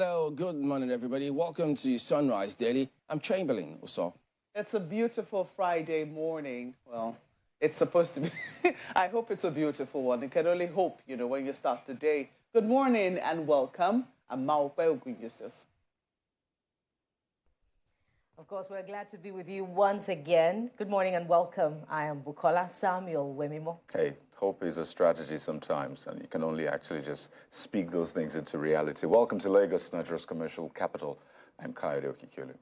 Hello, good morning, everybody. Welcome to Sunrise Daily. I'm Chamberlain Uso. It's a beautiful Friday morning. Well, it's supposed to be. I hope it's a beautiful one. You can only hope, when you start the day. Good morning and welcome. I'm Maupe Ogun Yusuf. Of course, we're glad to be with you once again. Good morning and welcome. I am Bukola Samuel Wemimo. Hey, hope is a strategy sometimes, and you can only actually just speak those things into reality. Welcome to Lagos, Nigeria's commercial capital. I'm Kayode Okikulu.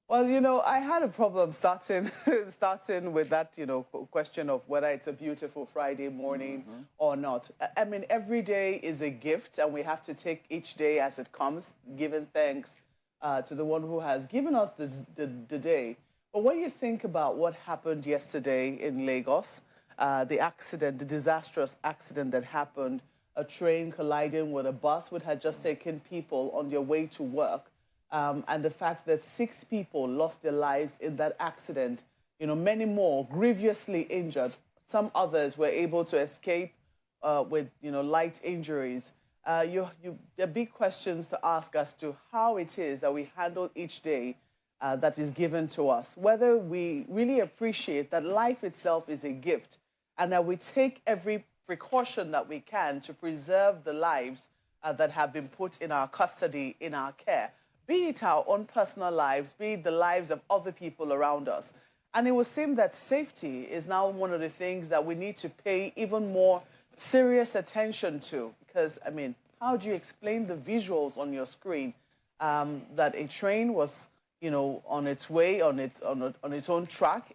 Well, I had a problem starting with that, question of whether it's a beautiful Friday morning or not. I mean, every day is a gift, and we have to take each day as it comes, giving thanks to the one who has given us the day. But when you think about what happened yesterday in Lagos, the disastrous accident that happened, a train colliding with a bus which had just taken people on their way to work, and the fact that 6 people lost their lives in that accident, many more grievously injured. Some others were able to escape with, light injuries. There are big questions to ask as to how it is that we handle each day that is given to us, whether we really appreciate that life itself is a gift and that we take every precaution that we can to preserve the lives that have been put in our custody, in our care. Be it our own personal lives, be it the lives of other people around us. And it would seem that safety is now one of the things that we need to pay even more serious attention to. Because, I mean, how do you explain the visuals on your screen that a train was, on its way, on its own track?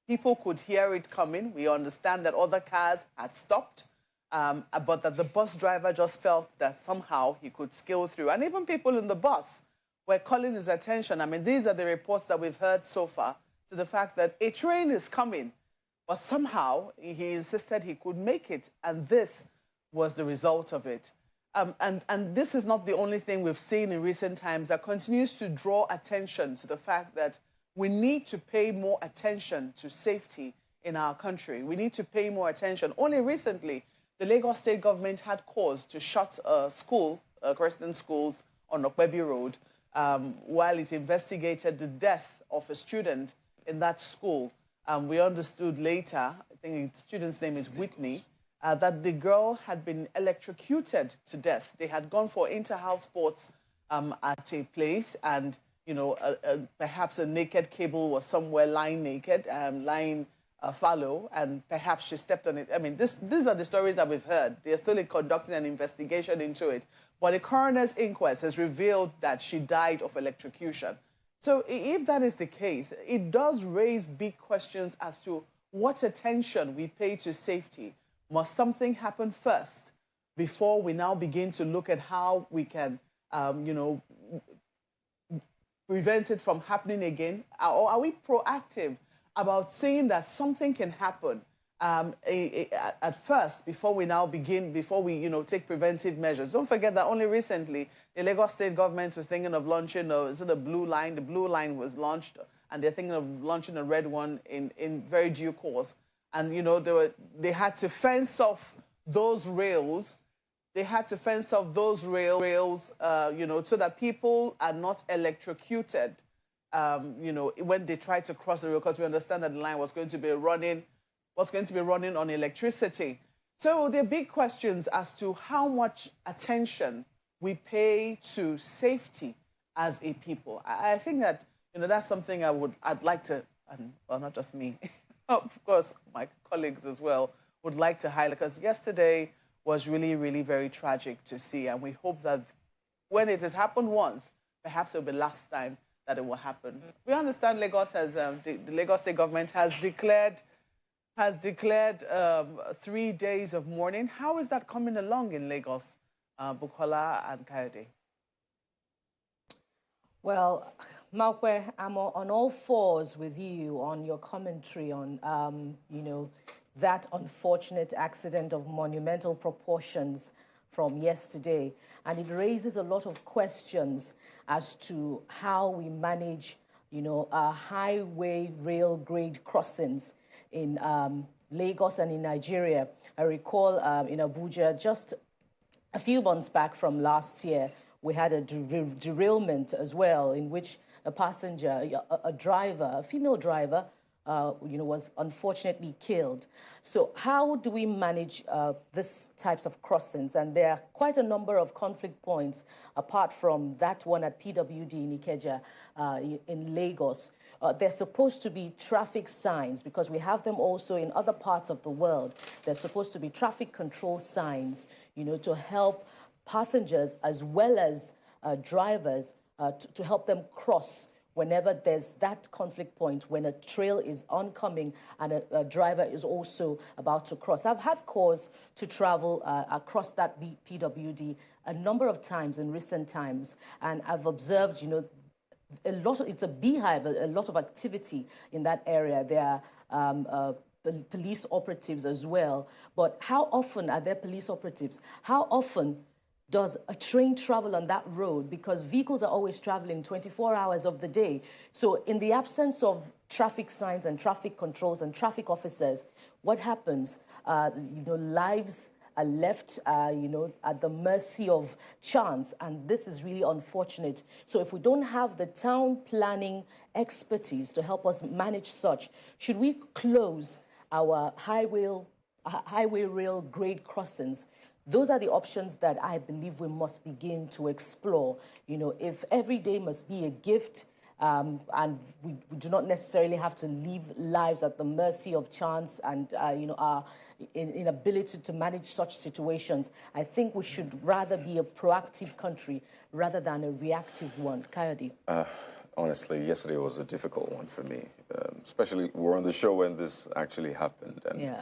People could hear it coming. We understand that other cars had stopped, but that the bus driver just felt that somehow he could scale through. And even people in the bus were calling his attention. I mean, these are the reports that we've heard so far, to the fact that a train is coming, but somehow he insisted he could make it, and this was the result of it. And this is not the only thing we've seen in recent times that continues to draw attention to the fact that we need to pay more attention to safety in our country. We need to pay more attention. Only recently, the Lagos state government had cause to shut a school, Christian schools on Okwebi Road, while it investigated the death of a student in that school. We understood later, I think the student's name is Whitney, that the girl had been electrocuted to death. They had gone for inter-house sports at a place, and perhaps a naked cable was somewhere lying naked, lying fallow, and perhaps she stepped on it. I mean, these are the stories that we've heard. They're still conducting an investigation into it. But the coroner's inquest has revealed that she died of electrocution. So if that is the case, it does raise big questions as to what attention we pay to safety. Must something happen first before we now begin to look at how we can, prevent it from happening again? Or are we proactive about saying that something can happen at first before we take preventive measures? Don't forget that only recently the Lagos state government was thinking of launching a blue line. The blue line was launched, and they're thinking of launching a red one in very due course. And they had to fence off those rails. They had to fence off those rails, so that people are not electrocuted, when they try to cross the rail, because we understand that the line was going to be running on electricity. So there are big questions as to how much attention we pay to safety as a people. I think that that's something I'd like to, and well, not just me, of course my colleagues as well would like to highlight, because yesterday was really, really very tragic to see, and we hope that when it has happened once, perhaps it'll be the last time that it will happen. We understand Lagos has the Lagos state government has declared 3 days of mourning. How is that coming along in Lagos, Bukola and Kayode? Well, Maupe, I'm on all fours with you on your commentary on, that unfortunate accident of monumental proportions from yesterday. And it raises a lot of questions as to how we manage, highway rail grade crossings in Lagos and in Nigeria. I recall in Abuja, just a few months back from last year, we had a derailment as well, in which a passenger, a driver, a female driver, was unfortunately killed. So how do we manage these types of crossings? And there are quite a number of conflict points, apart from that one at PWD in Ikeja in Lagos. They're supposed to be traffic signs, because we have them also in other parts of the world. They're supposed to be traffic control signs, to help passengers as well as drivers to help them cross whenever there's that conflict point, when a trail is oncoming and a driver is also about to cross. I've had cause to travel across that PWD a number of times in recent times, and I've observed, it's a beehive, a lot of activity in that area. There are police operatives as well. But how often are there police operatives? How often does a train travel on that road? Because vehicles are always traveling 24 hours of the day. So in the absence of traffic signs and traffic controls and traffic officers, what happens? Lives are left, at the mercy of chance, and this is really unfortunate. So if we don't have the town planning expertise to help us manage such, should we close our highway rail grade crossings? Those are the options that I believe we must begin to explore. If every day must be a gift, and we do not necessarily have to leave lives at the mercy of chance and our inability to manage such situations, I think we should rather be a proactive country rather than a reactive one. Coyote. Honestly, yesterday was a difficult one for me, especially we're on the show when this actually happened. And yeah.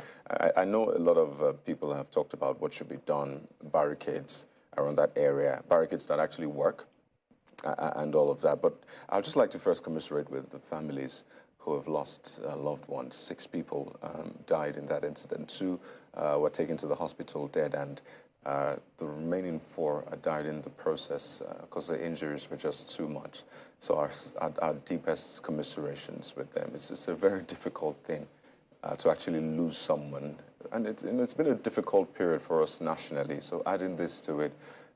I know a lot of people have talked about what should be done, barricades around that area, barricades that actually work and all of that. But I'd just like to first commiserate with the families who have lost loved ones. 6 people died in that incident. 2 were taken to the hospital dead, and the remaining 4 died in the process because the injuries were just too much. So our deepest commiserations with them. It's a very difficult thing to actually lose someone. And it's been a difficult period for us nationally. So adding this to it,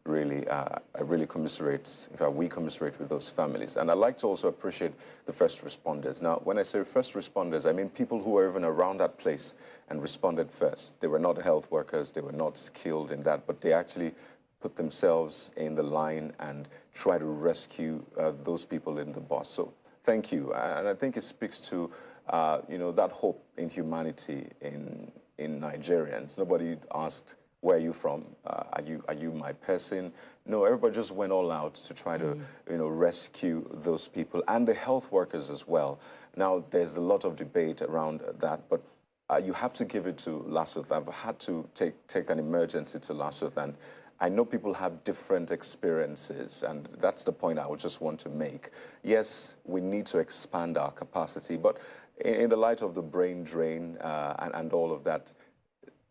really, I really commiserate, in fact, we commiserate with those families. And I'd like to also appreciate the first responders. Now, when I say first responders, I mean people who were even around that place and responded first. They were not health workers, they were not skilled in that, but they actually put themselves in the line and try to rescue those people in the bus. So thank you. And I think it speaks to, that hope in humanity in Nigerians. Nobody asked, where are you from? Are you my person? No, everybody just went all out to try to, rescue those people and the health workers as well. Now, there's a lot of debate around that, but you have to give it to Lassoth. I've had to take an emergency to Lassoth, and I know people have different experiences, and that's the point I would just want to make. Yes, we need to expand our capacity, but in the light of the brain drain and all of that,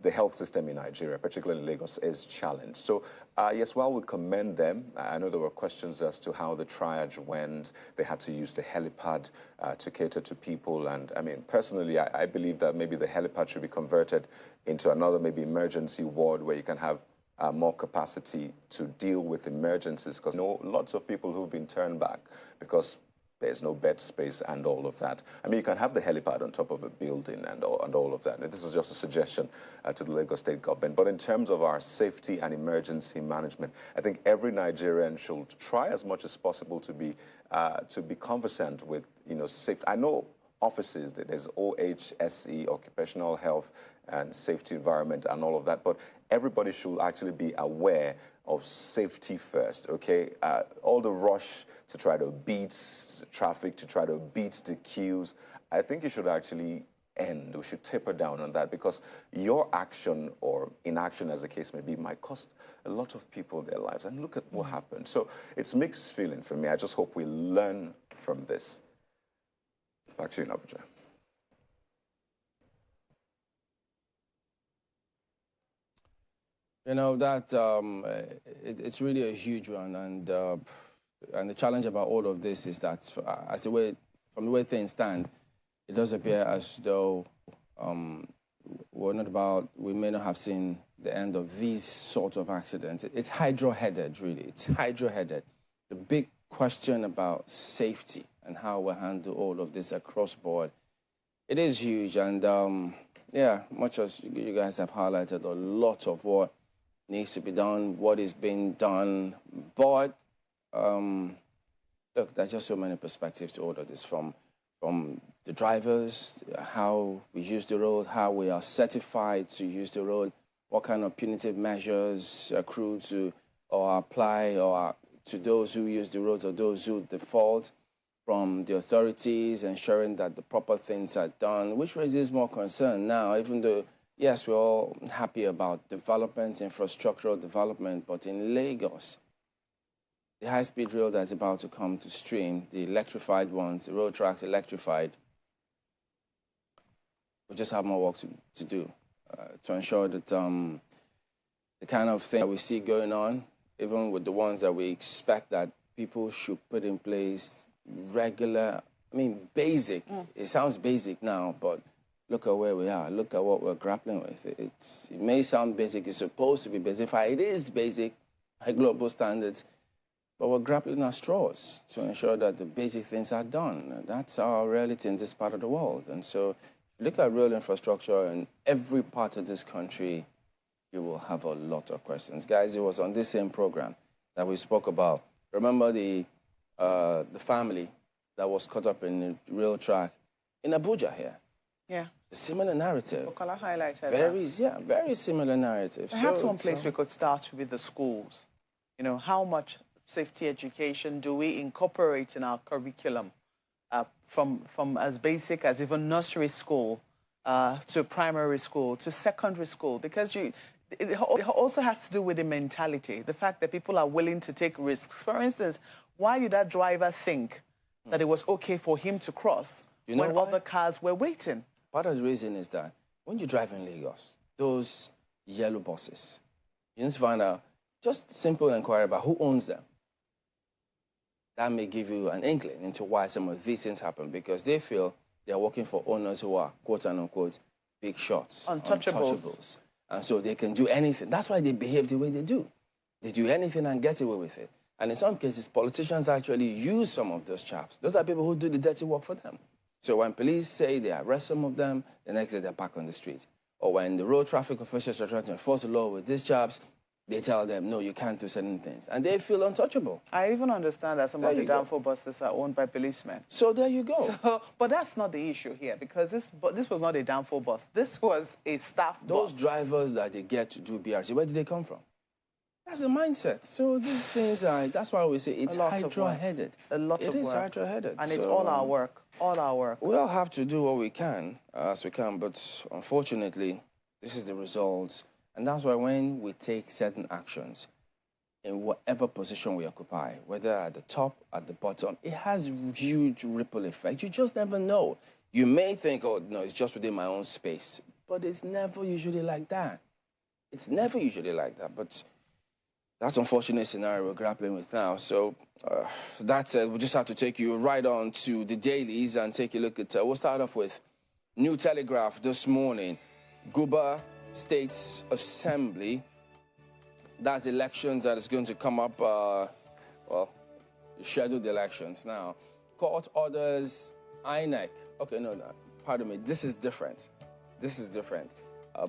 the health system in Nigeria, particularly in Lagos, is challenged. So, yes, while we commend them, I know there were questions as to how the triage went. They had to use the helipad to cater to people. And, I mean, personally, I believe that maybe the helipad should be converted into another maybe emergency ward where you can have more capacity to deal with emergencies. Because, lots of people who've been turned back because there's no bed space and all of that. I mean, you can have the helipad on top of a building and all of that. And this is just a suggestion to the Lagos State government. But in terms of our safety and emergency management, I think every Nigerian should try as much as possible to be conversant with, safety. I know offices, there's OHSE, Occupational Health and Safety Environment and all of that, but everybody should actually be aware of safety first, okay? All the rush to try to beat traffic, to try to beat the queues, I think it should actually end. We should taper down on that, because your action or inaction, as the case may be, might cost a lot of people their lives. And look at what happened. So it's mixed feeling for me. I just hope we learn from this. Back to you, Abuja. It's really a huge one, and the challenge about all of this is that, from the way things stand, it does appear as though we may not have seen the end of these sort of accidents. It's hydro-headed, really. It's hydro-headed. The big question about safety and how we handle all of this across board, it is huge. And yeah, much as you guys have highlighted a lot of what needs to be done, what is being done, but look, there's just so many perspectives to all of this, from the drivers, how we use the road, how we are certified to use the road, what kind of punitive measures accrue to or apply or to those who use the roads or those who default, from the authorities ensuring that the proper things are done, which raises more concern now, even though, yes, we're all happy about development, infrastructural development, but in Lagos, the high-speed rail that's about to come to stream, the electrified ones, the road tracks electrified, we just have more work to do to ensure that the kind of thing that we see going on, even with the ones that we expect that people should put in place, regular, I mean, basic. It sounds basic now, but look at where we are. Look at what we're grappling with. It may sound basic. It's supposed to be basic. In fact, it is basic by global standards. But we're grappling our straws to ensure that the basic things are done. That's our reality in this part of the world. And so if you look at rail infrastructure in every part of this country, you will have a lot of questions. Guys, it was on this same program that we spoke about. Remember the family that was caught up in the rail track in Abuja here? Yeah. A similar narrative. Okala highlighted very similar narrative. Perhaps one place we could start with the schools. You know, how much safety education do we incorporate in our curriculum, from as basic as even nursery school to primary school to secondary school? Because it also has to do with the mentality, the fact that people are willing to take risks. For instance, why did that driver think that it was okay for him to cross when other cars were waiting? Part of the reason is that when you drive in Lagos, those yellow buses, you need to find out, just simple inquiry about who owns them. That may give you an inkling into why some of these things happen, because they feel they're working for owners who are, quote unquote, big shots, untouchables. And so they can do anything. That's why they behave the way they do. They do anything and get away with it. And in some cases, politicians actually use some of those chaps. Those are people who do the dirty work for them. So when police say they arrest some of them, the next day they're back on the street. Or when the road traffic officials are trying to enforce the law with these chaps, they tell them, no, you can't do certain things. And they feel untouchable. I even understand that some of the downfall buses are owned by policemen. So there you go. But that's not the issue here, because this was not a downfall bus. This was a staff bus. Those drivers that they get to do BRT, where did they come from? That's the mindset. So these things are, that's why we say it's hydro-headed. A lot of work. It is hydro-headed. And it's all our work. All our work. We all have to do what we can, as we can, but unfortunately, this is the results. And that's why when we take certain actions, in whatever position we occupy, whether at the top, at the bottom, it has huge ripple effect. You just never know. You may think, oh, no, it's just within my own space. But it's never usually like that. It's never usually like that. But that's an unfortunate scenario we're grappling with now. So that said, we'll just have to take you right on to the dailies and take a look at, we'll start off with New Telegraph this morning. Guba State's Assembly, that's elections that is going to come up, well, scheduled elections now. Court orders INEC. Okay, no, pardon me, this is different. This is different.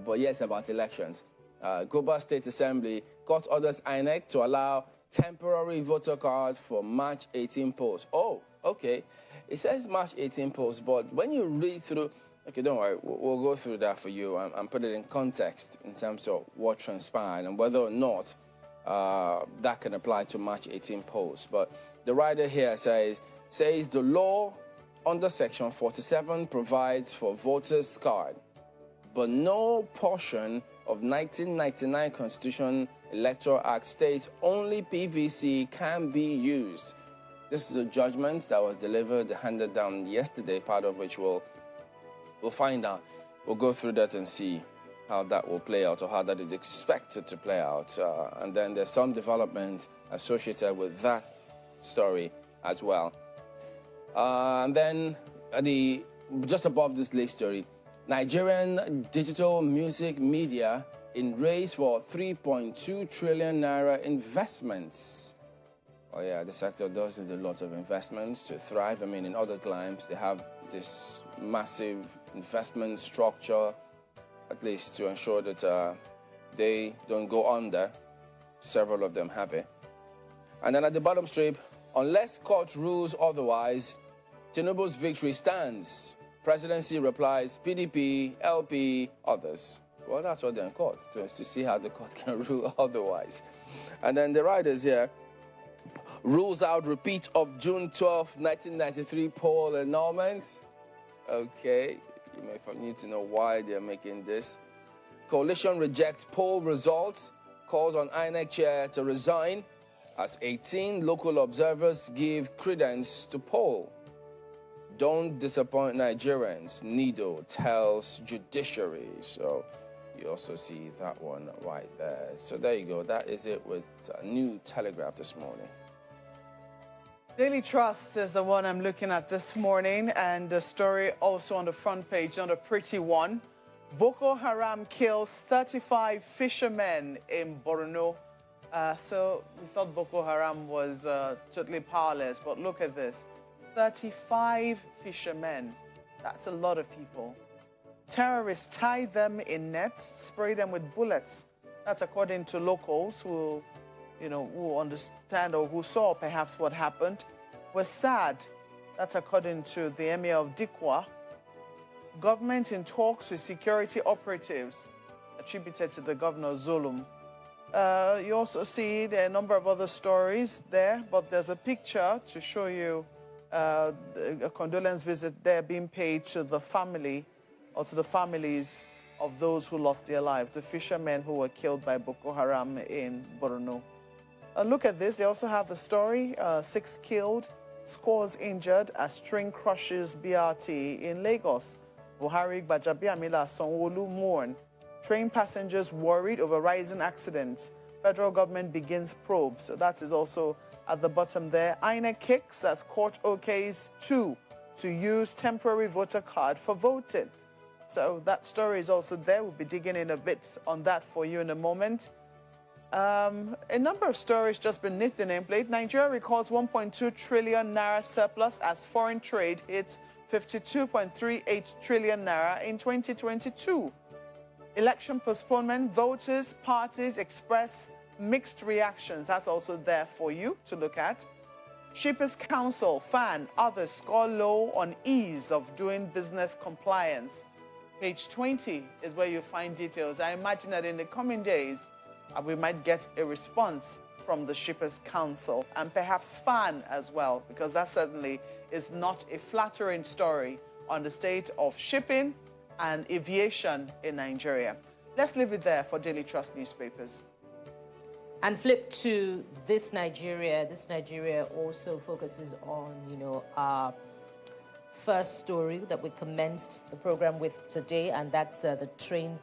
But yes, about elections. Guba State Assembly, court orders INEC to allow temporary voter card for March 18 polls. Oh, okay. It says March 18 polls, but when you read through, okay, don't worry, we'll go through that for you and put it in context in terms of what transpired and whether or not that can apply to March 18 polls. But the writer here says the law under Section 47 provides for voters' card, but no portion of 1999 Constitution Electoral Act states only PVC can be used. This is a judgment that was delivered, handed down yesterday, part of which we'll find out. We'll go through that and see how that will play out, or how that is expected to play out. And then there's some development associated with that story as well. And then just above this late story, Nigerian digital music media in race for 3.2 trillion naira investments. Oh yeah, the sector does need a lot of investments to thrive. I mean, in other climes, they have this massive investment structure, at least to ensure that they don't go under. Several of them have it. And then at the bottom strip, unless court rules otherwise, Tinubu's victory stands. Presidency replies, PDP, LP, others. Well, that's what they're in court, to see how the court can rule otherwise. And then the writers here, rules out repeat of June 12, 1993 poll annulment. Okay, you may need to know why they're making this. Coalition rejects poll results, calls on INEC chair to resign as 18 local observers give credence to poll. Don't disappoint Nigerians, Nido tells judiciary. So you also see that one right there. So there you go. That is it with New Telegraph this morning. Daily Trust is the one I'm looking at this morning, and the story also on the front page, not a pretty one. Boko Haram kills 35 fishermen in Borno. So we thought Boko Haram was totally powerless, but look at this. 35 fishermen. That's a lot of people. Terrorists tie them in nets, spray them with bullets. That's according to locals who understand or who saw perhaps what happened. We're sad. That's according to the Emir of Dikwa. Government in talks with security operatives, attributed to the governor Zulum. You also see there are a number of other stories there, but there's a picture to show you a condolence visit there being paid to the family or to the families of those who lost their lives, the fishermen who were killed by Boko Haram in Borno. Look at this. They also have the story, 6 killed, scores injured as train crushes BRT in Lagos. Buhari, Gbajabiamila, Sanwo-Olu mourn. Train passengers worried over rising accidents. Federal government begins probe. So that is also at the bottom there. INEC kicks as court okays 2 to use temporary voter card for voting. So that story is also there. We'll be digging in a bit on that for you in a moment. A number of stories just beneath the nameplate. Nigeria records 1.2 trillion naira surplus as foreign trade hits 52.38 trillion naira in 2022. Election postponement, voters, parties express mixed reactions. That's also there for you to look at. Shippers Council, FAN, others score low on ease of doing business compliance. Page 20 is where you find details. I imagine that in the coming days, we might get a response from the Shippers Council and perhaps FAN as well, because that certainly is not a flattering story on the state of shipping and aviation in Nigeria. Let's leave it there for Daily Trust newspapers. And flip to This Nigeria. This Nigeria also focuses on, our first story that we commenced the program with today, and that's the train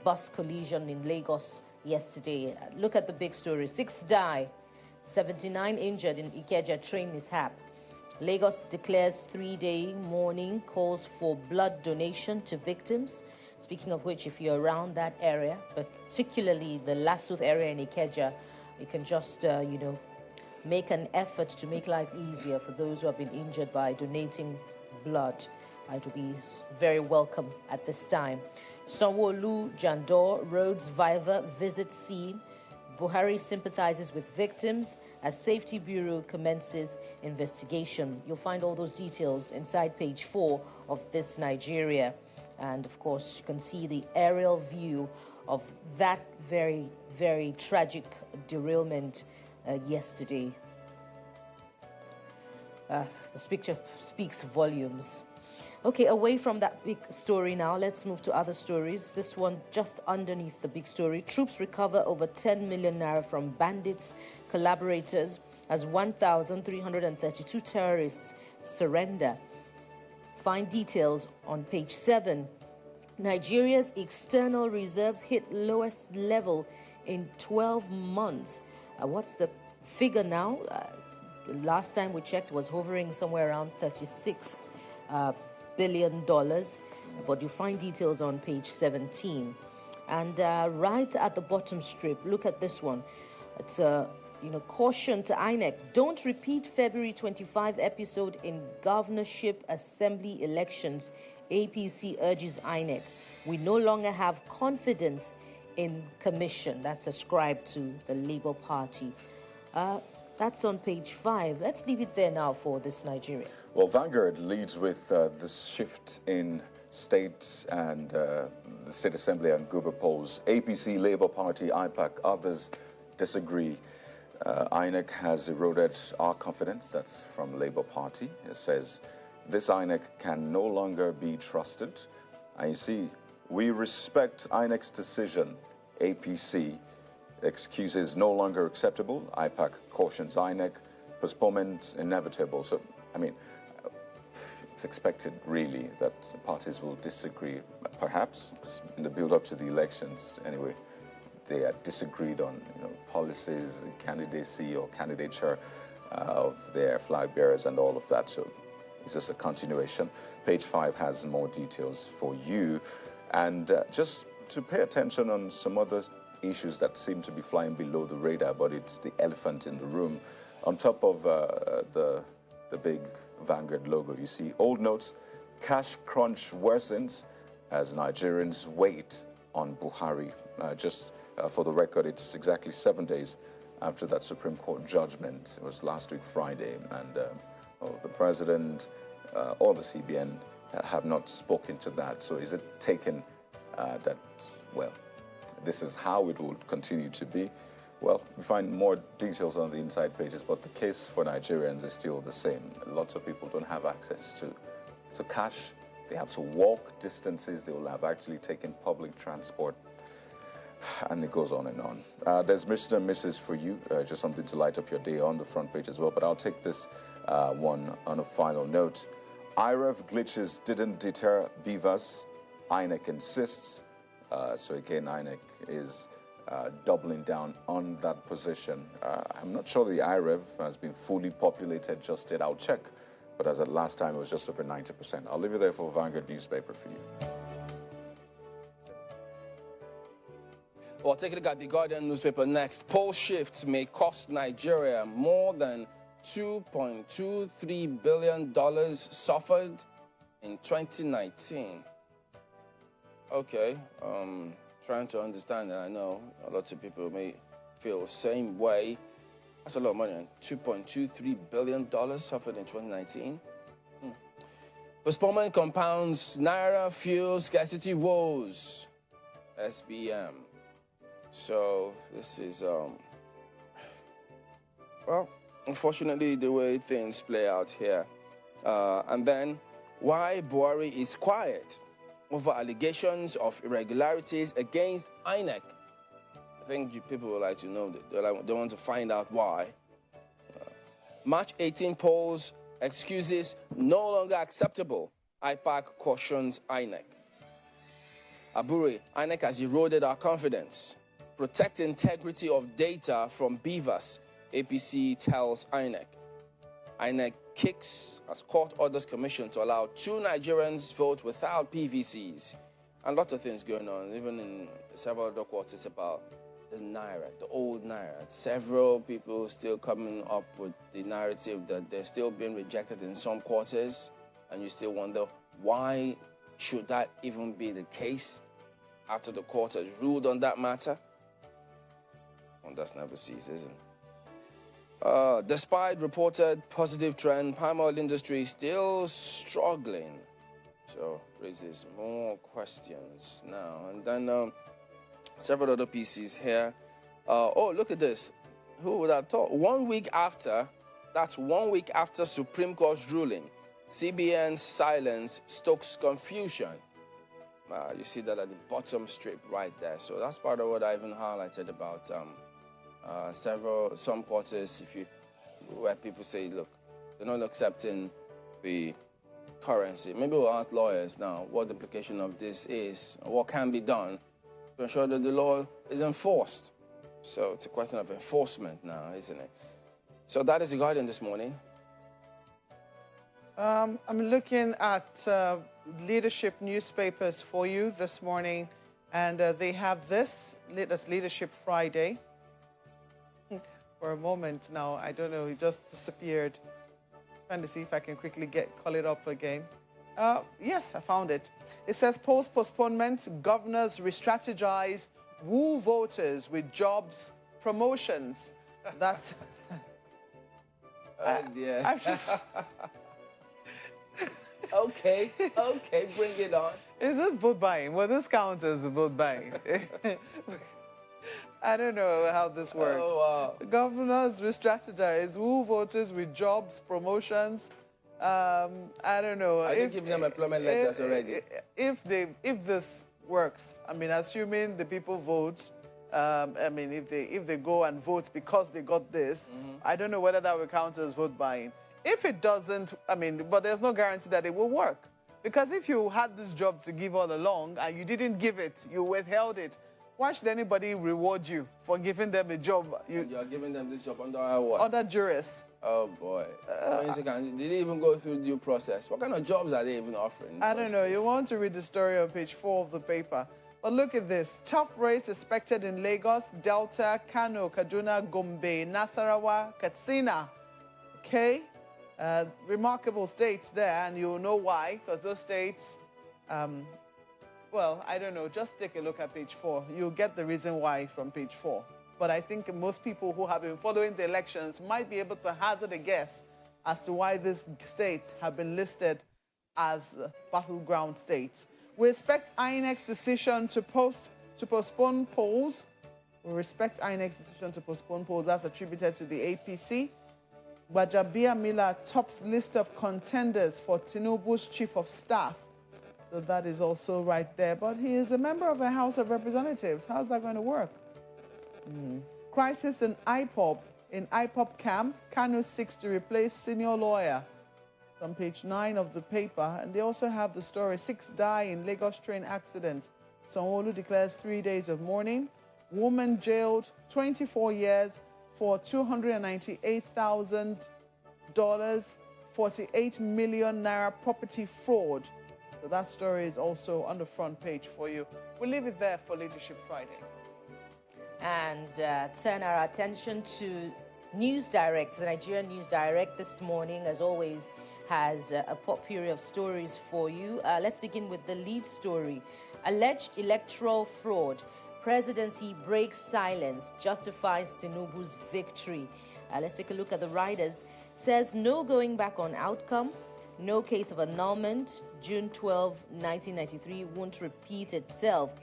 bus collision in Lagos yesterday. Look at the big story. 6 die, 79 injured in Ikeja train mishap. Lagos declares 3-day mourning, calls for blood donation to victims. Speaking of which, if you're around that area, particularly the Lasuth area in Ikeja, you can just, make an effort to make life easier for those who have been injured by donating blood. It will be very welcome at this time. Sanwo-Olu, Jandor, Rhodes Viva visit scene. Buhari sympathizes with victims as Safety Bureau commences investigation. You'll find all those details inside page 4 of This Nigeria. And of course, you can see the aerial view of that very, very tragic derailment yesterday. This picture speaks volumes. Okay, away from that big story now, let's move to other stories. This one just underneath the big story. Troops recover over 10 million naira from bandits, collaborators, as 1,332 terrorists surrender. Find details on page 7. Nigeria's external reserves hit lowest level in 12 months. What's the figure now? Last time we checked was hovering somewhere around $36 billion. but you'll find details on page 17. And right at the bottom strip, look at this one. It's a caution to INEC. Don't repeat February 25 episode in governorship assembly elections. APC urges INEC. We no longer have confidence in commission. That's ascribed to the Labour Party. That's on page 5. Let's leave it there now for this Nigeria. Well, Vanguard leads with this shift in state and the State Assembly and Guber polls. APC, Labour Party, IPAC, others disagree. INEC has eroded our confidence. That's from Labour Party. It says this INEC can no longer be trusted. And you see, we respect INEC's decision. APC, excuses no longer acceptable. IPAC cautions INEC. Postponement inevitable. So, I mean, it's expected, really, that parties will disagree. Perhaps, in the build-up to the elections, anyway, they are disagreed on policies, candidacy or candidature of their flag bearers and all of that. So it's just a continuation. Page 5 has more details for you. And just to pay attention on some other issues that seem to be flying below the radar, but it's the elephant in the room. On top of the big Vanguard logo, you see old notes, cash crunch worsens as Nigerians wait on Buhari. For the record, it's exactly 7 days after that Supreme Court judgment. It was last week, Friday, and the president or the CBN have not spoken to that. So is it taken that, well, this is how it will continue to be? Well, we find more details on the inside pages, but the case for Nigerians is still the same. Lots of people don't have access to cash. They have to walk distances. They will have actually taken public transport. And it goes on and on. There's Mr. and Mrs. for you, just something to light up your day on the front page as well. But I'll take this one on a final note. IREV glitches didn't deter beavers. INEC insists. So again, INEC is doubling down on that position. I'm not sure the IREV has been fully populated just yet. I'll check. But as at last time, it was just over 90%. I'll leave it there for Vanguard newspaper for you. Well, take a look at the Guardian newspaper next. Poll shifts may cost Nigeria more than $2.23 billion suffered in 2019. Okay, trying to understand that. I know a lot of people may feel the same way. That's a lot of money. $2.23 billion suffered in 2019. Postponement compounds Naira fuel scarcity woes. SBM. So this is, well, unfortunately, the way things play out here. And then, why Buhari is quiet over allegations of irregularities against INEC. I think people would like to know that. They want to find out why. March 18 polls, excuses no longer acceptable. IPAC cautions INEC. Aburi, INEC has eroded our confidence. Protect integrity of data from beavers, APC tells INEC. INEC kicks as court orders commission to allow 2 Nigerians vote without PVCs. And lots of things going on, even in several other quarters about the Naira, the old Naira. Several people still coming up with the narrative that they're still being rejected in some quarters, and you still wonder, why should that even be the case after the court has ruled on that matter? One does never cease, isn't it? Despite reported positive trend, palm oil industry still struggling. So raises more questions now. And then several other pieces here. Oh, look at this. Who would have thought? 1 week after, that's 1 week after Supreme Court's ruling, CBN's silence stokes confusion. You see that at the bottom strip right there. So that's part of what I even highlighted about some quarters, where people say, look, they're not accepting the currency. Maybe we'll ask lawyers now what the implication of this is, what can be done to ensure that the law is enforced. So it's a question of enforcement now, isn't it? So that is the Guardian this morning. I'm looking at leadership newspapers for you this morning, and they have this latest Leadership Friday. For a moment now, I don't know, it just disappeared. Trying to see if I can quickly call it up again. Yes, I found it. It says post-postponement, governors re-strategize, woo voters with jobs, promotions. That's... Oh, dear. I've just... Okay, bring it on. Is this vote buying? Well, this counts as vote buying. I don't know how this works. Oh, wow. Governors re-strategize, woo voters with jobs, promotions. I don't know. I didn't give them employment letters already. If this works, I mean, assuming the people vote, I mean, if they go and vote because they got this, I don't know whether that will count as vote buying. If it doesn't, I mean, but there's no guarantee that it will work. Because if you had this job to give all along and you didn't give it, you withheld it, why should anybody reward you for giving them a job? You're giving them this job under what? Other jurists. Oh, boy. Did they even go through due process? What kind of jobs are they even offering? I don't know. You want to read the story on page 4 of the paper. But look at this. Tough race expected in Lagos, Delta, Kano, Kaduna, Gombe, Nasarawa, Katsina. Okay? Remarkable states there, and you'll know why, because those states, well, I don't know, just take a look at page 4. You'll get the reason why from page 4. But I think most people who have been following the elections might be able to hazard a guess as to why these states have been listed as battleground states. We respect INEC's decision to postpone polls. We respect INEC's decision to postpone polls. That's attributed to the APC. Gbajabia Miller tops list of contenders for Tinubu's chief of staff. So that is also right there. But he is a member of the House of Representatives. How's that going to work? Crisis in IPOP camp. Kanu seeks to replace senior lawyer. It's on page 9 of the paper. And they also have the story, 6 die in Lagos train accident. Sanwo-Olu declares 3 days of mourning. Woman jailed 24 years for $298,000, 48 million naira property fraud. So that story is also on the front page for you. We'll leave it there for Leadership Friday. And turn our attention to News Direct. The Nigerian News Direct this morning, as always, has a potpourri of stories for you. Let's begin with the lead story. Alleged electoral fraud. Presidency breaks silence, justifies Tinubu's victory. Let's take a look at the riders. Says no going back on outcome, no case of annulment. June 12, 1993 won't repeat itself.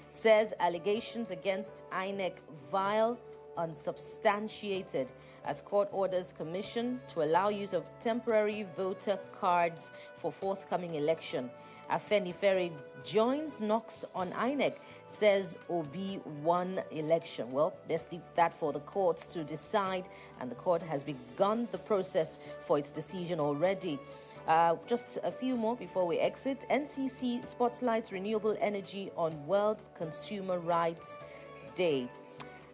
Says allegations against INEC vile, unsubstantiated, as court orders commission to allow use of temporary voter cards for forthcoming election. Afenifere joins knocks on INEC, says Obi won election. Well, let's leave that for the courts to decide, and the court has begun the process for its decision already. Just a few more before we exit. NCC spotlights renewable energy on World Consumer Rights Day.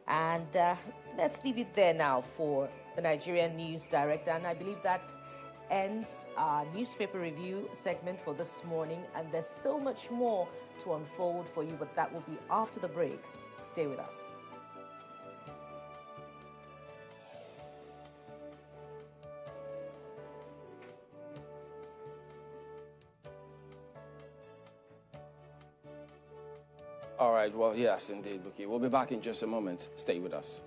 And let's leave it there now for the Nigerian News Director. And I believe that ends our newspaper review segment for this morning. And there's so much more to unfold for you, but that will be after the break. Stay with us. All right, well, yes, indeed, Buki. We'll be back in just a moment. Stay with us.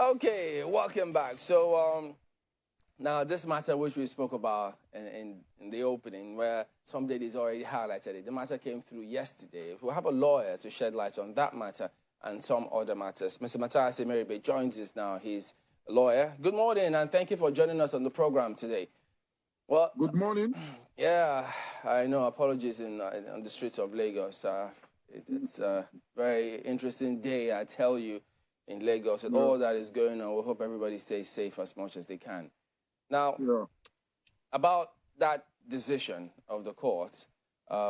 Okay, welcome back. So now this matter which we spoke about in the opening, where some ladies already highlighted it, the matter came through yesterday. We'll have a lawyer to shed light on that matter and some other matters. Mr. Matthias Emeribe joins us now. He's a lawyer. Good morning, and thank you for joining us on the program today. Well, good morning. Yeah, I know. Apologies on the streets of Lagos. It's a very interesting day, I tell you, in Lagos. And all that is going on, we hope everybody stays safe as much as they can. Now, about that decision of the court,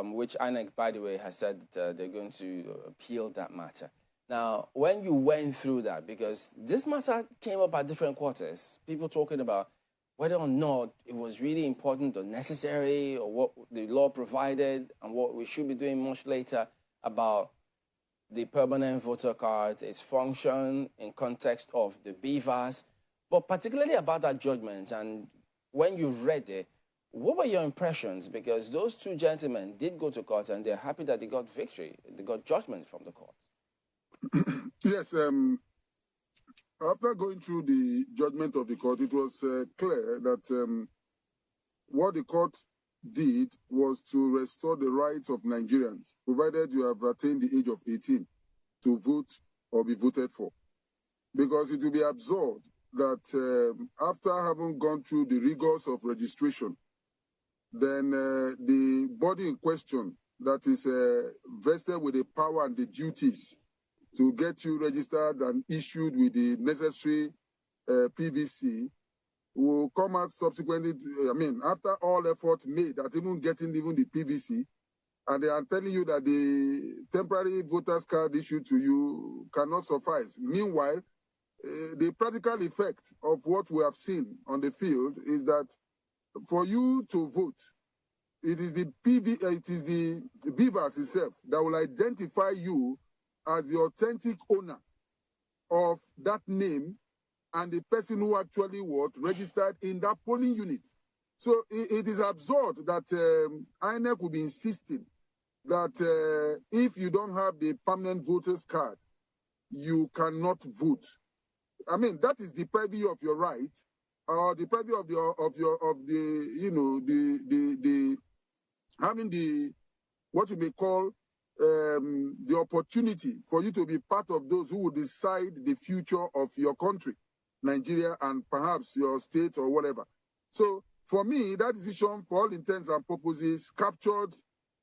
which INEC, by the way, has said they're going to appeal that matter. Now, when you went through that, because this matter came up at different quarters, people talking about whether or not it was really important or necessary, or what the law provided and what we should be doing much later about the permanent voter card, its function in context of the beavers, but particularly about that judgment. And when you read it, what were your impressions? Because those two gentlemen did go to court and they're happy that they got victory, they got judgment from the court. Yes, after going through the judgment of the court, it was clear that what the court did was to restore the rights of Nigerians, provided you have attained the age of 18, to vote or be voted for. Because it will be absurd that after having gone through the rigors of registration, then the body in question that is vested with the power and the duties to get you registered and issued with the necessary PVC will come out subsequently, after all effort made at even getting even the PVC, and they are telling you that the temporary voter's card issued to you cannot suffice. Meanwhile, the practical effect of what we have seen on the field is that for you to vote, it is the beavers itself that will identify you as the authentic owner of that name and the person who actually was registered in that polling unit. So it is absurd that INEC will be insisting that if you don't have the permanent voter's card, you cannot vote. I mean, that is the privy of your right, or the privy of having the what you may call the opportunity for you to be part of those who will decide the future of your country, Nigeria, and perhaps your state or whatever. So for me, that decision, for all intents and purposes, captured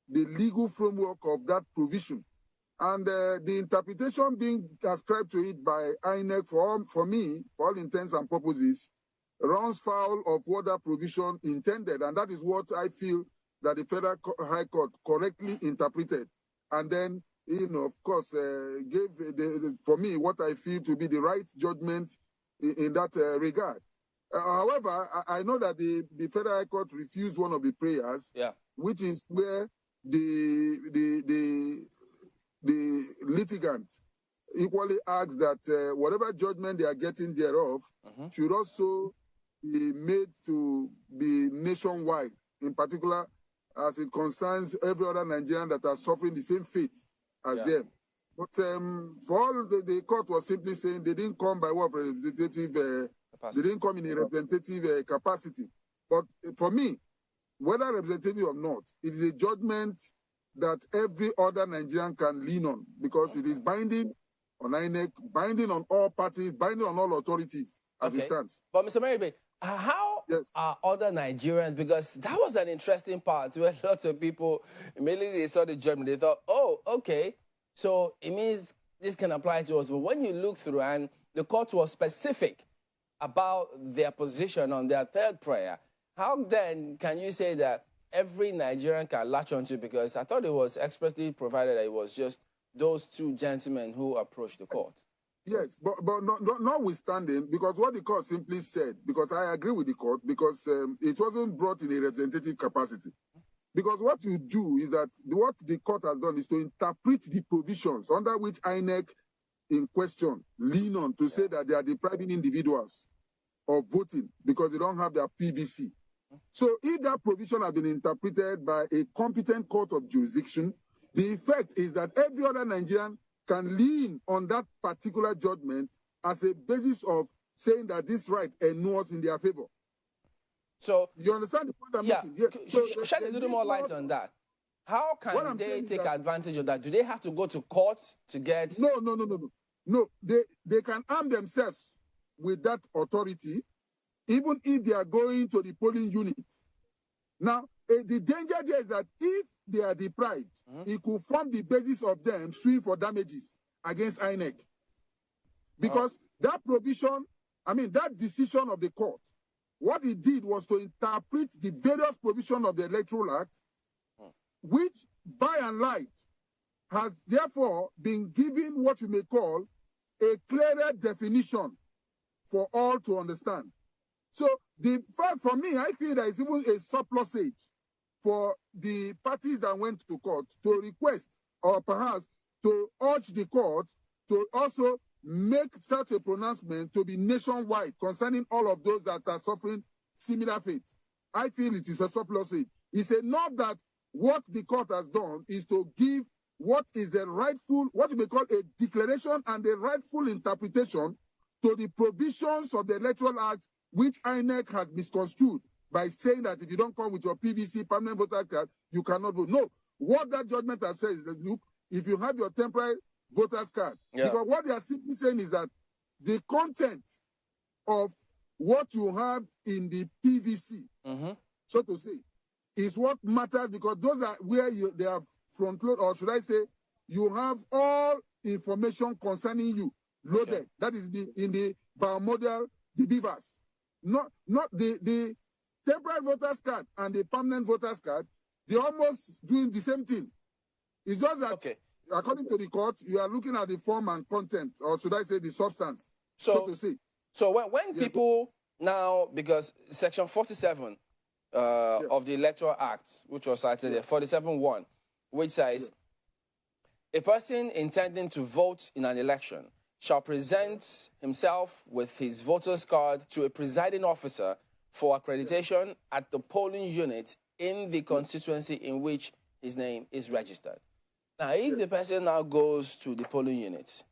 the legal framework of that provision. And the interpretation being ascribed to it by INEC, for me, for all intents and purposes, runs foul of what that provision intended. And that is what I feel that the Federal High Court correctly interpreted. And then, of course, gave, for me, what I feel to be the right judgment in that regard. However, I know that the Federal High Court refused one of the prayers, which is where the litigant equally asks that whatever judgment they are getting thereof should also be made to be nationwide, in particular as it concerns every other Nigerian that are suffering the same fate as them. But for all the court was simply saying they didn't come by way of representative, they didn't come in a representative capacity. But for me, whether representative or not, it is a judgment that every other Nigerian can lean on, because it is binding on INEC, binding on all parties, binding on all authorities as it stands. But Mr. Meribe, how are other Nigerians, because that was an interesting part where lots of people, immediately they saw the judgment, they thought, oh, okay, so it means this can apply to us. But when you look through, and the court was specific about their position on their third prayer, how then can you say that every Nigerian can latch onto? Because I thought it was expressly provided that it was just those two gentlemen who approached the court. Yes, but notwithstanding, because what the court simply said, because I agree with the court, because it wasn't brought in a representative capacity. Because what you do is that what the court has done is to interpret the provisions under which INEC in question lean on to say that they are depriving individuals of voting because they don't have their PVC. So if that provision has been interpreted by a competent court of jurisdiction, the effect is that every other Nigerian can lean on that particular judgment as a basis of saying that this right endures in their favor. So you understand the point I'm making? Yeah. So shed a little more light on that. How can they take advantage of that? Do they have to go to court to get? No. They can arm themselves with that authority, even if they are going to the polling unit. Now, the danger there is that if they are deprived, it could form the basis of them suing for damages against INEC. Because that provision, that decision of the court, what it did was to interpret the various provisions of the Electoral Act, which by and large has therefore been given what you may call a clearer definition for all to understand. So the fact for me, I feel that it's even a surplusage for the parties that went to court to request or perhaps to urge the court to also make such a pronouncement to be nationwide concerning all of those that are suffering similar fate. I feel it is a surplusage. It's enough that what the court has done is to give what is the rightful, what you may call a declaration and the rightful interpretation to the provisions of the Electoral Act, which INEC has misconstrued by saying that if you don't come with your PVC, permanent voter card, you cannot vote. No, what that judgment has said is that, look, if you have your temporary voter's card, because what they are simply saying is that the content of what you have in the PVC, so to say, is what matters, because those are where they have front load, or should I say, you have all information concerning you loaded. Okay. That is in the biomodel, the beavers. Not the temporary voter's card and the permanent voter's card, they're almost doing the same thing. It's just that, according to the court, you are looking at the form and content, or should I say the substance, so to say. So when people now, because Section 47 of the Electoral Act, which was cited there, 47(1), which says, a person intending to vote in an election shall present himself with his voter's card to a presiding officer for accreditation at the polling unit in the constituency in which his name is registered. Now, if the person now goes to the polling unit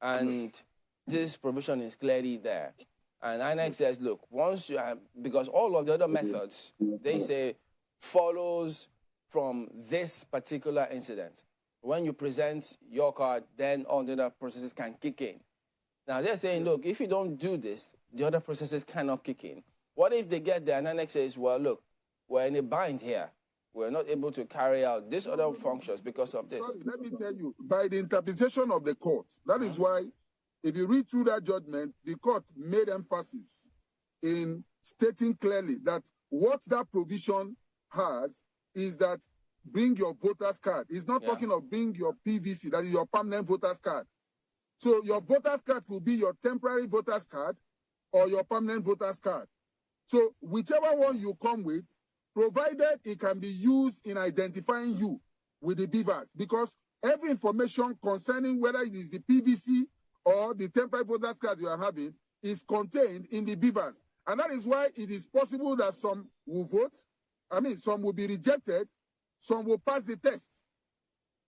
and this provision is clearly there, and INEC says, look, once you have, because all of the other methods, they say, follows from this particular incident. When you present your card, then all the other processes can kick in. Now, they're saying, look, if you don't do this, the other processes cannot kick in. What if they get there and INEC says, well, look, we're in a bind here. We're not able to carry out these other functions because of this. Sorry, let me tell you, by the interpretation of the court, that is why, if you read through that judgment, the court made emphasis in stating clearly that what that provision has is that bring your voter's card. It's not talking of bring your PVC, that is your permanent voter's card. So your voter's card could be your temporary voter's card or your permanent voter's card. So whichever one you come with, provided it can be used in identifying you with the beavers, because every information concerning whether it is the PVC or the temporary voter's card you are having is contained in the beavers. And that is why it is possible that some will vote, some will be rejected, some will pass the test.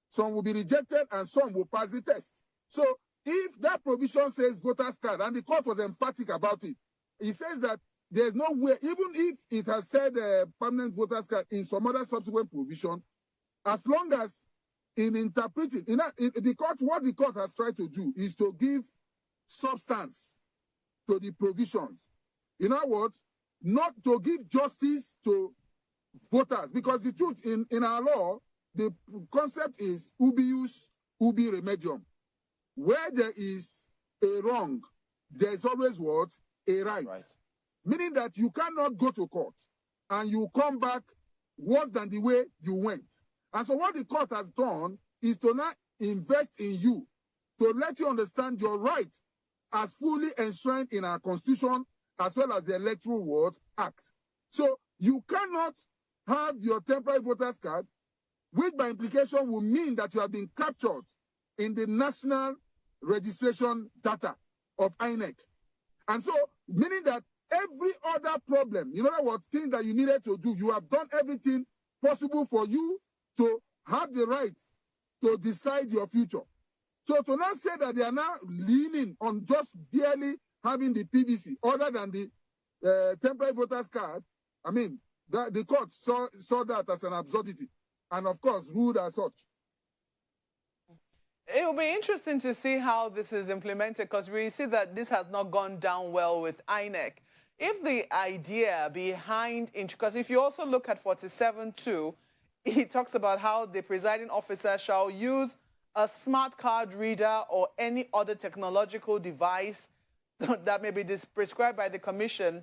Some will be rejected and some will pass the test. So if that provision says voter's card, and the court was emphatic about it, it says that there's no way, even if it has said permanent voter's card in some other subsequent provision, as long as in interpreting, the court, what the court has tried to do is to give substance to the provisions. In other words, not to give justice to voters, because the truth in our law, the concept is ubius ubi remedium. Where there is a wrong, there's always what? A right. Meaning that you cannot go to court and you come back worse than the way you went. And so what the court has done is to not invest in you, to let you understand your right as fully enshrined in our Constitution as well as the Electoral Act. So you cannot have your temporary voter's card, which by implication will mean that you have been captured in the national registration data of INEC. And so, meaning that every other problem, in other words, things that you needed to do, you have done everything possible for you to have the right to decide your future. So to now say that they are now leaning on just barely having the PVC other than the temporary voters card, I mean, the court saw that as an absurdity and, of course, ruled as such. It will be interesting to see how this is implemented, because we see that this has not gone down well with INEC. If the idea behind, because if you also look at 47.2, it talks about how the presiding officer shall use a smart card reader or any other technological device that may be prescribed by the commission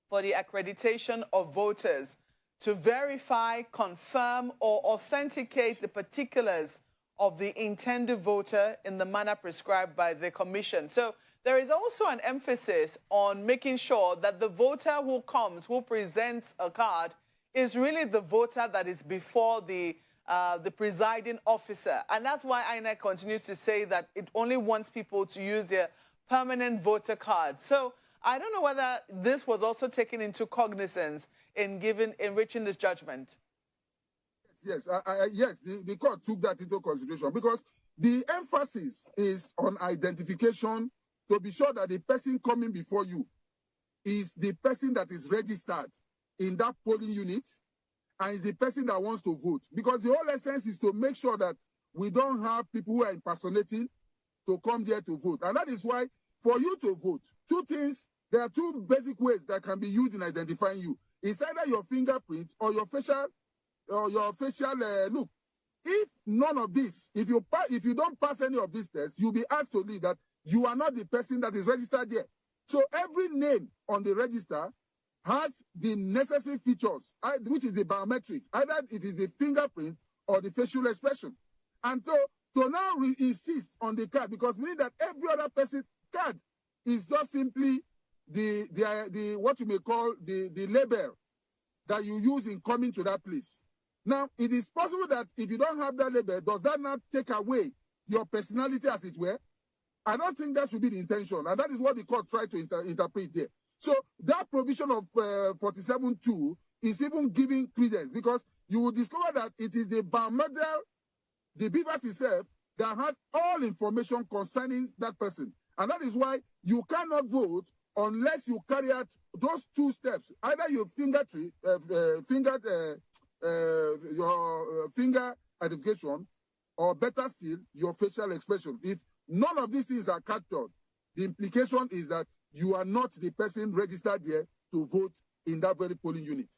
for the accreditation of voters to verify, confirm, or authenticate the particulars of the intended voter in the manner prescribed by the commission. So there is also an emphasis on making sure that the voter who comes, who presents a card, is really the voter that is before the presiding officer. And that's why INEC continues to say that it only wants people to use their permanent voter card. So I don't know whether this was also taken into cognizance in reaching this judgment. Yes, yes, the court took that into consideration, because the emphasis is on identification to be sure that the person coming before you is the person that is registered in that polling unit and is the person that wants to vote. Because the whole essence is to make sure that we don't have people who are impersonating to come there to vote. And that is why for you to vote, there are two basic ways that can be used in identifying you. It's either your fingerprint or your facial look. If none of this, if you don't pass any of these tests, you'll be asked to leave, that you are not the person that is registered there. So every name on the register has the necessary features, which is the biometric. Either it is the fingerprint or the facial expression. And so to now insist on the card, because we need that every other person card is just simply the what you may call the label that you use in coming to that place. Now, it is possible that if you don't have that label, does that not take away your personality, as it were? I don't think that should be the intention, and that is what the court tried to interpret there. So that provision of 47.2 is even giving credence, because you will discover that it is the biometric, the BVAS itself, that has all information concerning that person. And that is why you cannot vote unless you carry out those two steps, either your finger identification, or better still, your facial expression. If none of these things are captured, the implication is that you are not the person registered there to vote in that very polling unit.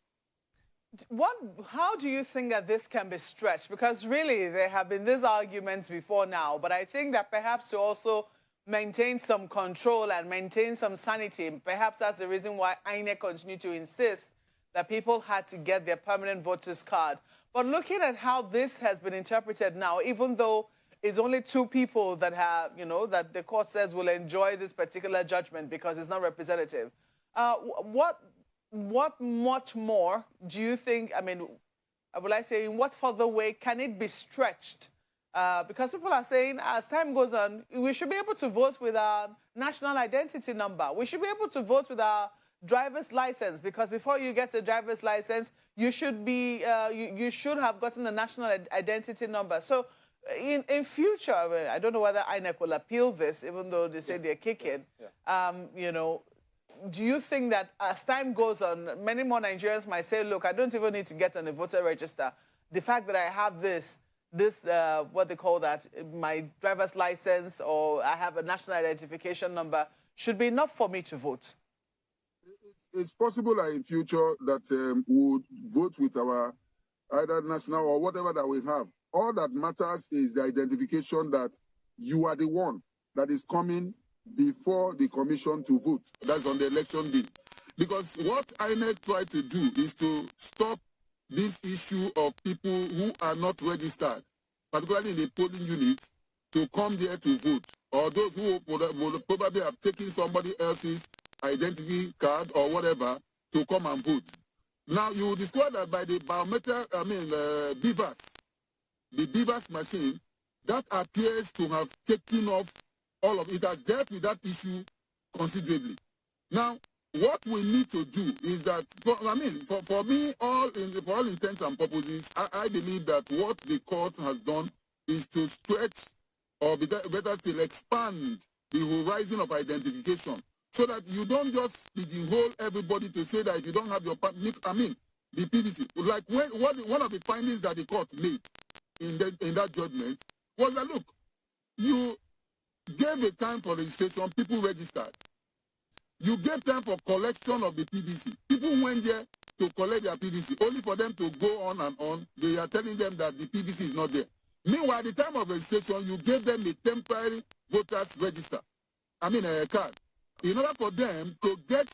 How do you think that this can be stretched? Because really, there have been these arguments before now, but I think that perhaps to also maintain some control and maintain some sanity, perhaps that's the reason why INEC continued to insist that people had to get their permanent voters card. But looking at how this has been interpreted now, even though it's only two people that have, that the court says will enjoy this particular judgment because it's not representative, what much more do you think, in what further way can it be stretched? Because people are saying, as time goes on, we should be able to vote with our national identity number. We should be able to vote with our driver's license, because before you get a driver's license, you should be you should have gotten the national identity number. So in future, I don't know whether INEC will appeal this, even though they say they're kicking. Do you think that as time goes on, many more Nigerians might say, look, I don't even need to get on a voter register. The fact that I have this what they call that, my driver's license, or I have a national identification number, should be enough for me to vote? It's possible that in future that we would vote with our either national or whatever that we have. All that matters is the identification that you are the one that is coming before the commission to vote. That's on the election day. Because what INEC tried to do is to stop this issue of people who are not registered, particularly in the polling unit, to come there to vote, or those who would probably have taken somebody else's identity card or whatever to come and vote. Now, you will discover that by the biometric, BVAS, the BVAS machine, that appears to have taken off all of it, has dealt with that issue considerably. Now, what we need to do is that, for me, for all intents and purposes, I believe that what the court has done is to stretch or better still, expand the horizon of identification so that you don't just pigeonhole everybody to say that if you don't have your, the PVC. Like one of the findings that the court made in that judgment was that, look, you gave a time for registration, people registered. You gave time for collection of the PVC. People went there to collect their PVC, only for them to go on and on. They are telling them that the PVC is not there. Meanwhile, at the time of registration, you gave them a temporary voters register, a card, in order for them to get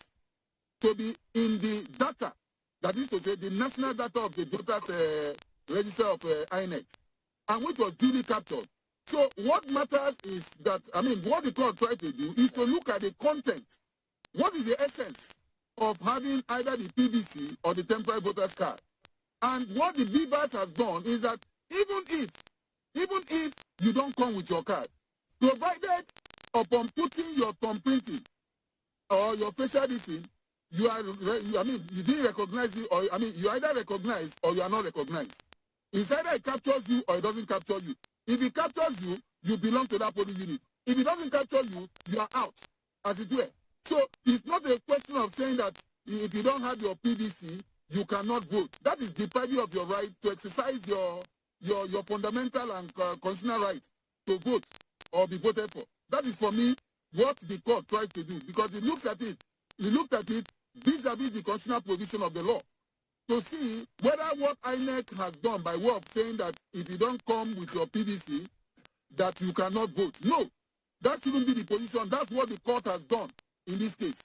to be in the data, that is to say, the national data of the voters register of INEC, and which was duly captured. So what matters is that, what the court tried to do is to look at the content. What is the essence of having either the PVC or the temporary voters card? And what the BVAS has done is that even if you don't come with your card, provided upon putting your thumb printing or your facial distancing, you didn't recognize it, or you either recognize or you are not recognized. It's either it captures you or it doesn't capture you. If it captures you, you belong to that polling unit. If it doesn't capture you, you are out, as it were. So it's not a question of saying that if you don't have your PVC, you cannot vote. That is depriving you of your right to exercise your fundamental and constitutional right to vote or be voted for. That is, for me, what the court tries to do, because it looked at it vis-a-vis the constitutional provision of the law, to see whether what INEC has done by way of saying that if you don't come with your PVC, that you cannot vote. No, that shouldn't be the position. That's what the court has done in this case.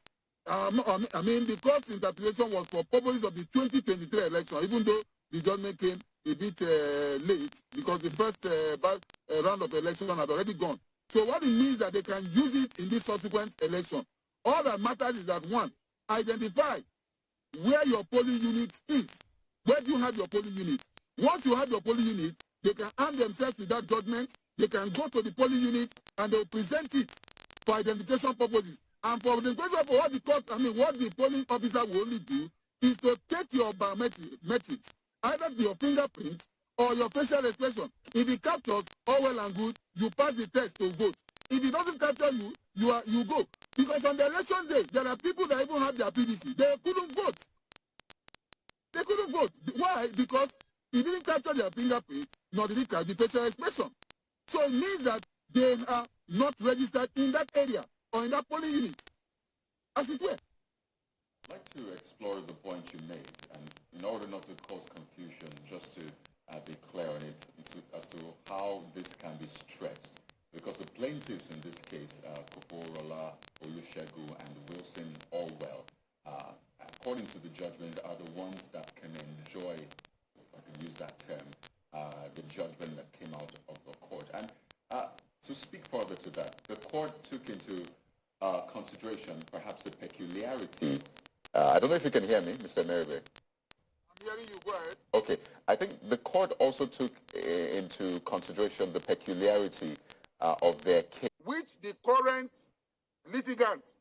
The court's interpretation was for purposes of the 2023 election, even though the judgment came a bit late, because the first round of election had already gone. So what it means that they can use it in this subsequent election. All that matters is that, one, identify where your polling unit is. Where do you have your polling unit? Once you have your polling unit, they can arm themselves with that judgment. They can go to the polling unit and they'll present it for identification purposes. And for the question of what the court, what the polling officer will only do is to take your biometrics, either your fingerprint or your facial expression. If it captures, all well and good, you pass the test to vote. If it doesn't capture you, you go. Because on the election day, there are people that even have their PVC. They couldn't vote. They couldn't vote. Why? Because it didn't capture their fingerprint, nor did it capture the facial expression. So it means that they are not registered in that area or in that polling unit, as it were. I'd like to explore the point you made, and in order not to cause confusion, just to be clear on it as to how this can be stretched. Because the plaintiffs in this case, Koporola, Olusegun, and Wilson Orwell, according to the judgment, are the ones that can enjoy, if I can use that term, the judgment that came out of the court. And to speak further to that, the court took into consideration perhaps the peculiarity. I don't know if you can hear me, Mr. Merribe. I'm hearing you. Go ahead. Okay. I think the court also took into consideration the peculiarity of their case, which the current litigants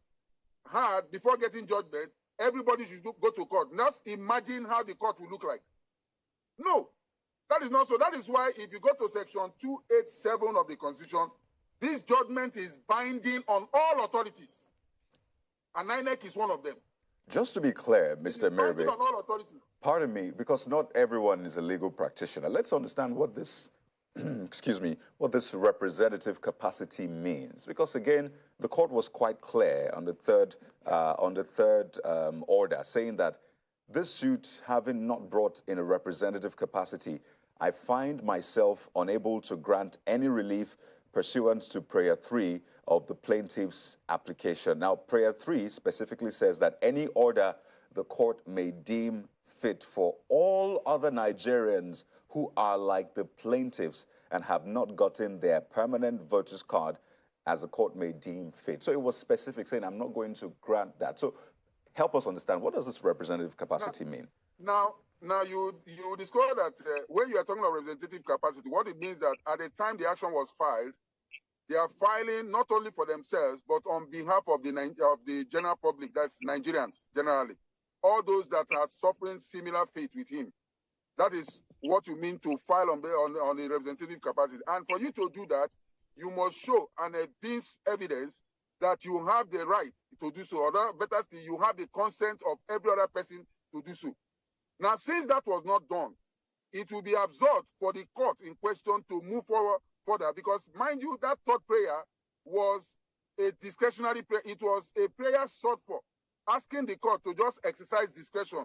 had before getting judgment. Everybody should go to court. Just imagine how the court will look like. No, that is not so. That is why if you go to section 287 of the Constitution, this judgment is binding on all authorities. And INEC is one of them. Just to be clear, Mr. Merribe, on all authorities. Pardon me, because not everyone is a legal practitioner. Let's understand what this, what this representative capacity means. Because again, the court was quite clear on the third order, saying that this suit, having not brought in a representative capacity, I find myself unable to grant any relief pursuant to Prayer 3 of the plaintiff's application. Now, Prayer 3 specifically says that any order the court may deem fit for all other Nigerians who are like the plaintiffs and have not gotten their permanent voters card as the court may deem fit. So it was specific, saying I'm not going to grant that. So help us understand, what does this representative capacity mean? Now you discover that when you are talking about representative capacity, what it means that at the time the action was filed, they are filing not only for themselves, but on behalf of the general public, that's Nigerians generally. All those that are suffering similar fate with him. That is what you mean to file on the representative capacity. And for you to do that, you must show and evince evidence that you have the right to do so, or better still, you have the consent of every other person to do so. Now, since that was not done, it will be absurd for the court in question to move forward further, because, mind you, that third prayer was a discretionary prayer. It was a prayer sought for, asking the court to just exercise discretion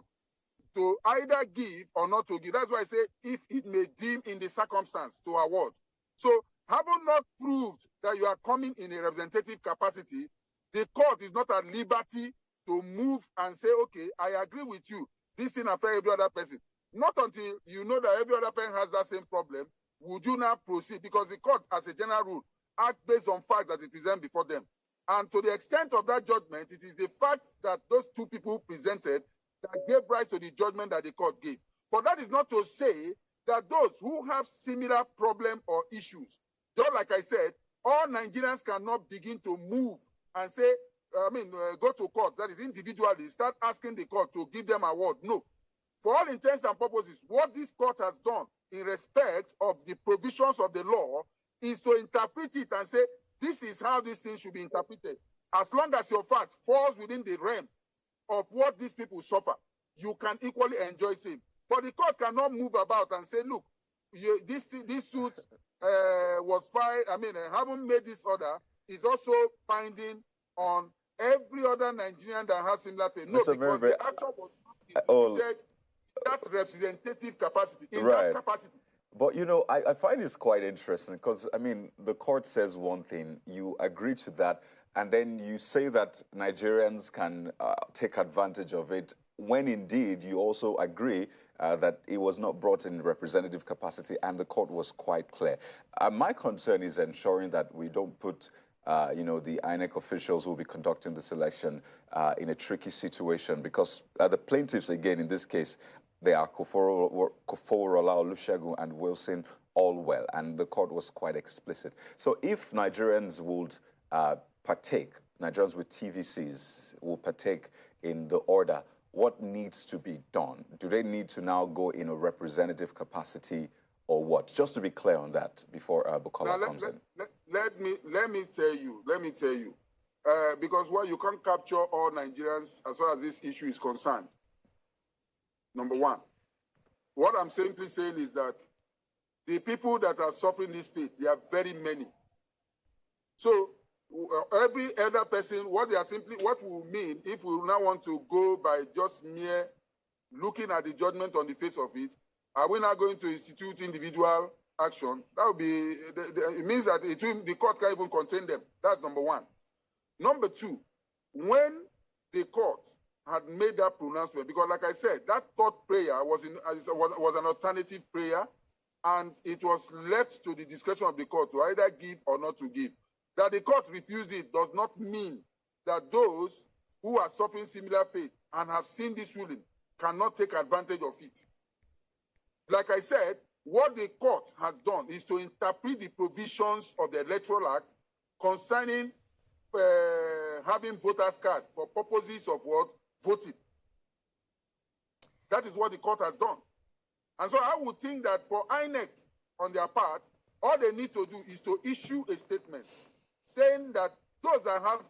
to either give or not to give. That's why I say, if it may deem in the circumstance to award. So, having not proved that you are coming in a representative capacity, the court is not at liberty to move and say, okay, I agree with you. This thing affects every other person. Not until you know that every other person has that same problem, would you now proceed? Because the court, as a general rule, acts based on facts that is presented before them. And to the extent of that judgment, it is the fact that those two people presented that gave rise to the judgment that the court gave. But that is not to say that those who have similar problems or issues, just like I said, all Nigerians cannot begin to move and say, go to court, that is individually, start asking the court to give them award. No. For all intents and purposes, what this court has done in respect of the provisions of the law is to interpret it and say, this is how this thing should be interpreted. As long as your fact falls within the realm of what these people suffer, you can equally enjoy sin. But the court cannot move about and say, look, this suit was filed, haven't made this order, is also binding on every other Nigerian that has similar thing. No, because the action was not instituted in that representative capacity, that capacity. But, you know, I find it's quite interesting because, the court says one thing, you agree to that, and then you say that Nigerians can take advantage of it when indeed you also agree that it was not brought in representative capacity, and the court was quite clear. My concern is ensuring that we don't put the INEC officials who will be conducting the selection in a tricky situation, because the plaintiffs, again, in this case, they are Koforola, Olusegun, and Wilson Allwell, and the court was quite explicit. So if Nigerians would partake, Nigerians with TVCs will partake in the order, what needs to be done? Do they need to now go in a representative capacity or what? Just to be clear on that before Bukola comes in. Let me tell you, because you can't capture all Nigerians as far as this issue is concerned. Number one, what I'm simply saying is that the people that are suffering this fate, they are very many. So every other person, what will mean if we now want to go by just mere looking at the judgment on the face of it, are we now going to institute individual action? That would be, it means that the court can't even contain them. That's number one. Number two, when the court had made that pronouncement, because like I said, that third prayer was an alternative prayer, and it was left to the discretion of the court to either give or not to give. That the court refused it does not mean that those who are suffering similar fate and have seen this ruling cannot take advantage of it. Like I said, what the court has done is to interpret the provisions of the Electoral Act concerning having voters' card for purposes of what? Voting. That is what the court has done. And so I would think that for INEC, on their part, all they need to do is to issue a statement saying that those that have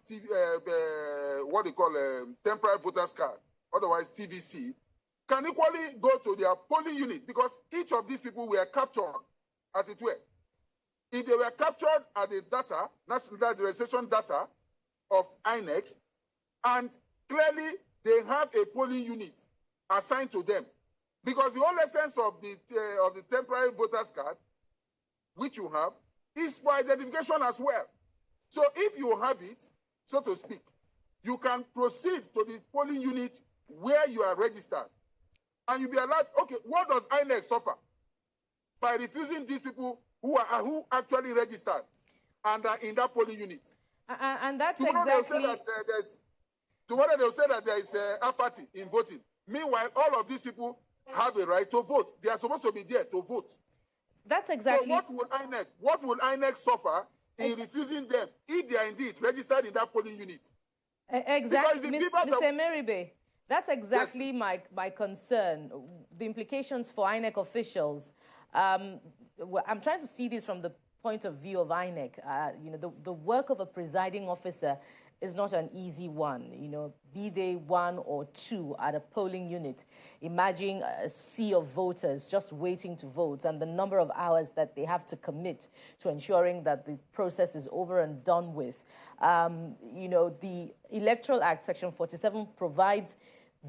what they call a temporary voters card, otherwise TVC, can equally go to their polling unit, because each of these people were captured, as it were. If they were captured at the data, national registration data of INEC, and clearly they have a polling unit assigned to them, because the whole essence of the temporary voters card, which you have, is for identification as well. So if you have it, so to speak, you can proceed to the polling unit where you are registered, and you'll be allowed. Okay, what does INEC suffer by refusing these people who actually registered and are in that polling unit? And that's tomorrow exactly. Tomorrow they'll say that there is apathy in voting. Meanwhile, all of these people have a right to vote. They are supposed to be there to vote. That's exactly. So what will INEC suffer in refusing them if they are indeed registered in that polling unit? Exactly, Mr. Meribe. That's exactly yes. my concern. The implications for INEC officials. I'm trying to see this from the point of view of INEC, you know, the work of a presiding officer is not an easy one, you know, be they one or two at a polling unit. Imagine a sea of voters just waiting to vote and the number of hours that they have to commit to ensuring that the process is over and done with. You know, the Electoral Act, Section 47, provides,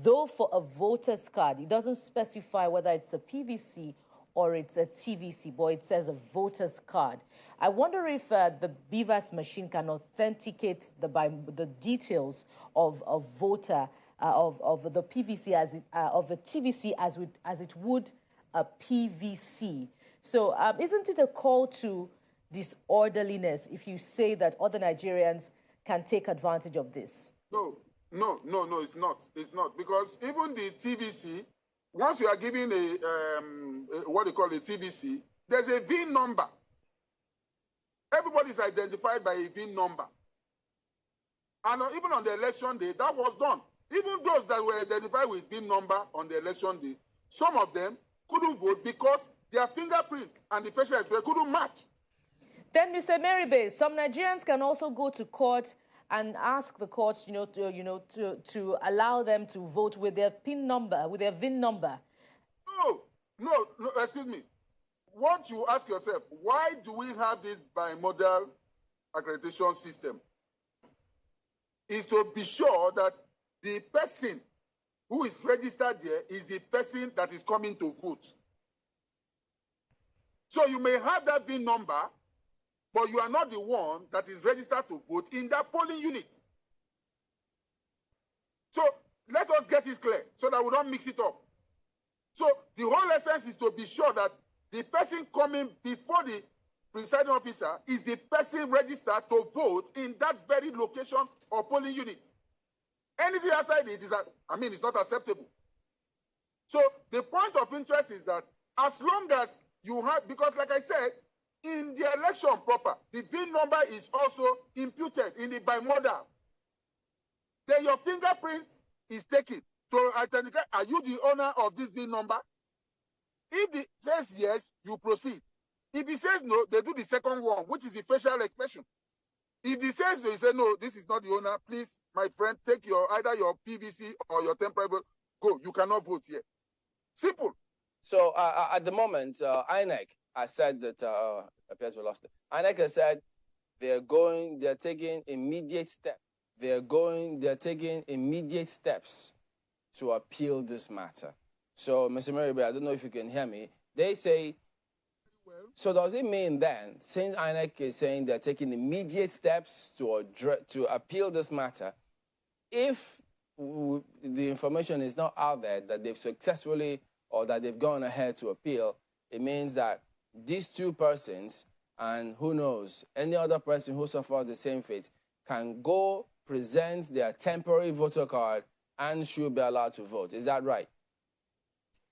though for a voter's card, it doesn't specify whether it's a PVC or it's a TVC, but it says a voter's card. I wonder if the BVAS machine can authenticate the details of voter, of the PVC as it, of the TVC as it would a PVC. So isn't it a call to disorderliness if you say that other Nigerians can take advantage of this? No, it's not. It's not. Because even the TVC, once you are given what they call a TVC, there's a VIN number. Everybody is identified by a VIN number. And even on the election day, that was done. Even those that were identified with VIN number on the election day, some of them couldn't vote because their fingerprint and the facial expression couldn't match. Then, Mr. Meribay, some Nigerians can also go to court and ask the court, to allow them to vote with their PIN number, with their VIN number. No, excuse me. What you ask yourself, why do we have this bimodal accreditation system? Is to be sure that the person who is registered there is the person that is coming to vote. So you may have that VIN number, but you are not the one that is registered to vote in that polling unit. So let us get it clear so that we don't mix it up. So the whole essence is to be sure that the person coming before the presiding officer is the person registered to vote in that very location or polling unit. Anything outside it is, it's not acceptable. So the point of interest is that as long as you have, because like I said, in the election proper, the VIN number is also imputed in the bimodal. Then your fingerprint is taken to identify, are you the owner of this VIN number? If it says yes, you proceed. If it says no, they do the second one, which is the facial expression. If it says no, you say, no, this is not the owner. Please, my friend, take either your PVC or your temporary vote. Go, you cannot vote here. Simple. So at the moment, INEC has said that, appears we lost it. INEC has said they're taking immediate steps. They're taking immediate steps to appeal this matter. So, Mr. Meribay, I don't know if you can hear me. They say, so does it mean then, since INEC is saying they're taking immediate steps to appeal this matter, if the information is not out there that they've successfully or that they've gone ahead to appeal, it means that these two persons, and who knows, any other person who suffers the same fate, can go present their temporary voter card and should be allowed to vote. Is that right?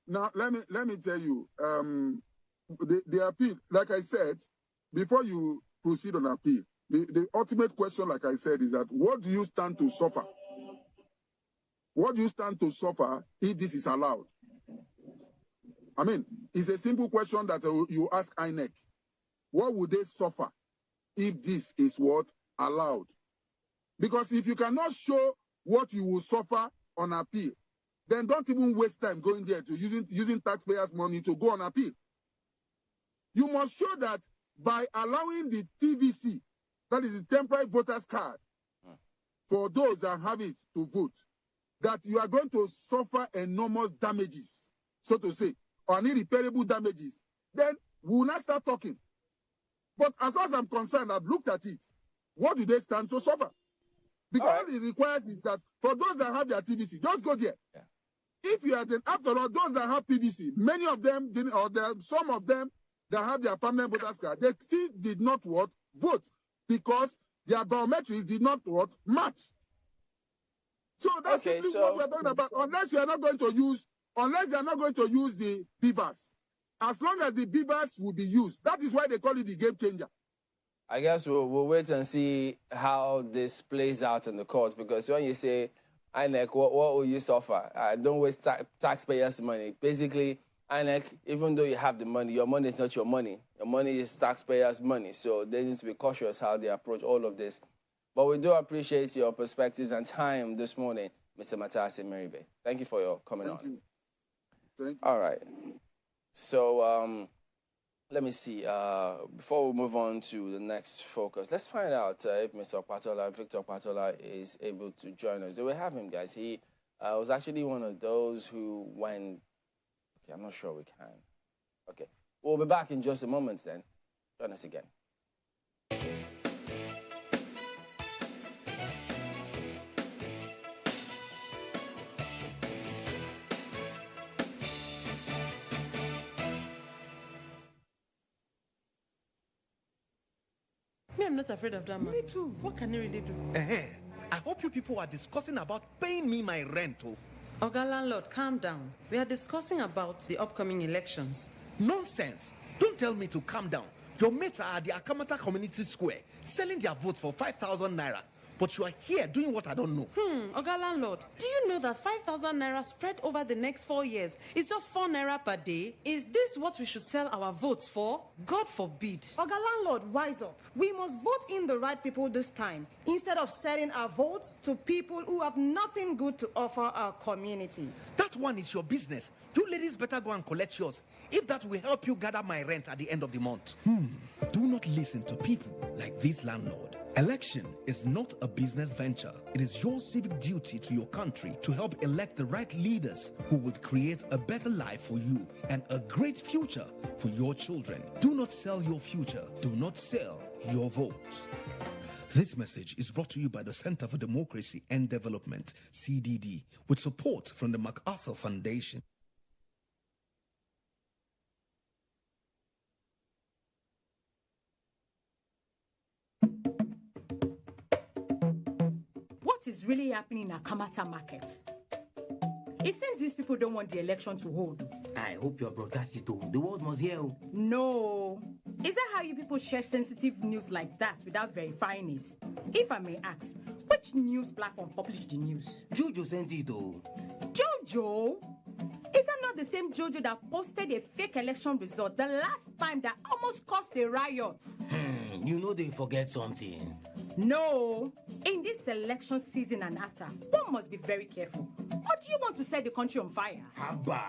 Now, let me tell you, the appeal, like I said, before you proceed on appeal, the ultimate question, like I said, is that what do you stand to suffer? What do you stand to suffer if this is allowed? It's a simple question that you ask INEC. What would they suffer if this is what allowed? Because if you cannot show what you will suffer on appeal, then don't even waste time going there to using taxpayers' money to go on appeal. You must show that by allowing the TVC, that is the temporary voter's card, for those that have it to vote, that you are going to suffer enormous damages, so to say, or irreparable damages, then we will not start talking. But as far as I'm concerned, I've looked at it. What do they stand to suffer? Because all it requires is that for those that have their TVC, just go there. Yeah. If you are then, after all, those that have PVC, many of them, some of them that have their permanent voters card, they still did not vote because their biometrics did not match. So that's simply what we're talking about. Unless they are not going to use the BVAS. As long as the BVAS will be used, that is why they call it the game changer. I guess we'll wait and see how this plays out in the courts, because when you say, INEC, what will you suffer? Don't waste taxpayers' money. Basically, INEC, even though you have the money, your money is not your money. Your money is taxpayers' money. So they need to be cautious how they approach all of this. But we do appreciate your perspectives and time this morning, Mr. Matase Meribe. Thank you for your coming on. Thank you. All right. So let me see. Before we move on to the next focus, let's find out if Mr. Victor Patola, is able to join us. Do we have him, guys? He was actually one of those who went. Okay, I'm not sure we can. Okay. We'll be back in just a moment then. Join us again. Me, I'm not afraid of that man. Me too. What can you really do? I hope you people are discussing about paying me my rent. Oh. Oga landlord, calm down. We are discussing about the upcoming elections. Nonsense. Don't tell me to calm down. Your mates are at the Akamata Community Square selling their votes for 5,000 naira. But you are here doing what I don't know. Oga landlord, do you know that 5,000 naira spread over the next 4 years is just 4 naira per day? Is this what we should sell our votes for? God forbid. Oga landlord, wise up. We must vote in the right people this time, instead of selling our votes to people who have nothing good to offer our community. That one is your business. You ladies better go and collect yours, if that will help you gather my rent at the end of the month. Do not listen to people like this landlord. Election is not a business venture. It is your civic duty to your country to help elect the right leaders who will create a better life for you and a great future for your children. Do not sell your future. Do not sell your vote. This message is brought to you by the Center for Democracy and Development, CDD, with support from the MacArthur Foundation. What is really happening in Akamata market? It seems these people don't want the election to hold. I hope you're broadcasting to the world must hear. No. Is that how you people share sensitive news like that without verifying it? If I may ask, which news platform published the news? Jojo sent it though. Jojo? Is that not the same Jojo that posted a fake election result the last time that almost caused a riot? You know they forget something. No. In this election season and after, one must be very careful. Or do you want to set the country on fire? Haba.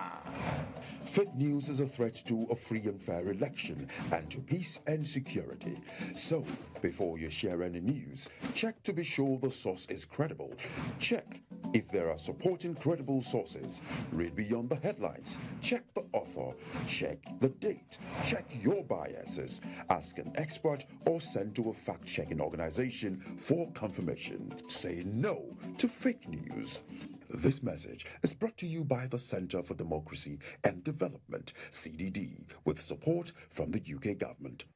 Fake news is a threat to a free and fair election and to peace and security. So, before you share any news, check to be sure the source is credible. Check if there are supporting credible sources. Read beyond the headlines. Check the author. Check the date. Check your biases. Ask an expert or send to a fact-checking organization for confirmation. Say no to fake news. This message is brought to you by the Center for Democracy and Development, CDD, with support from the UK government.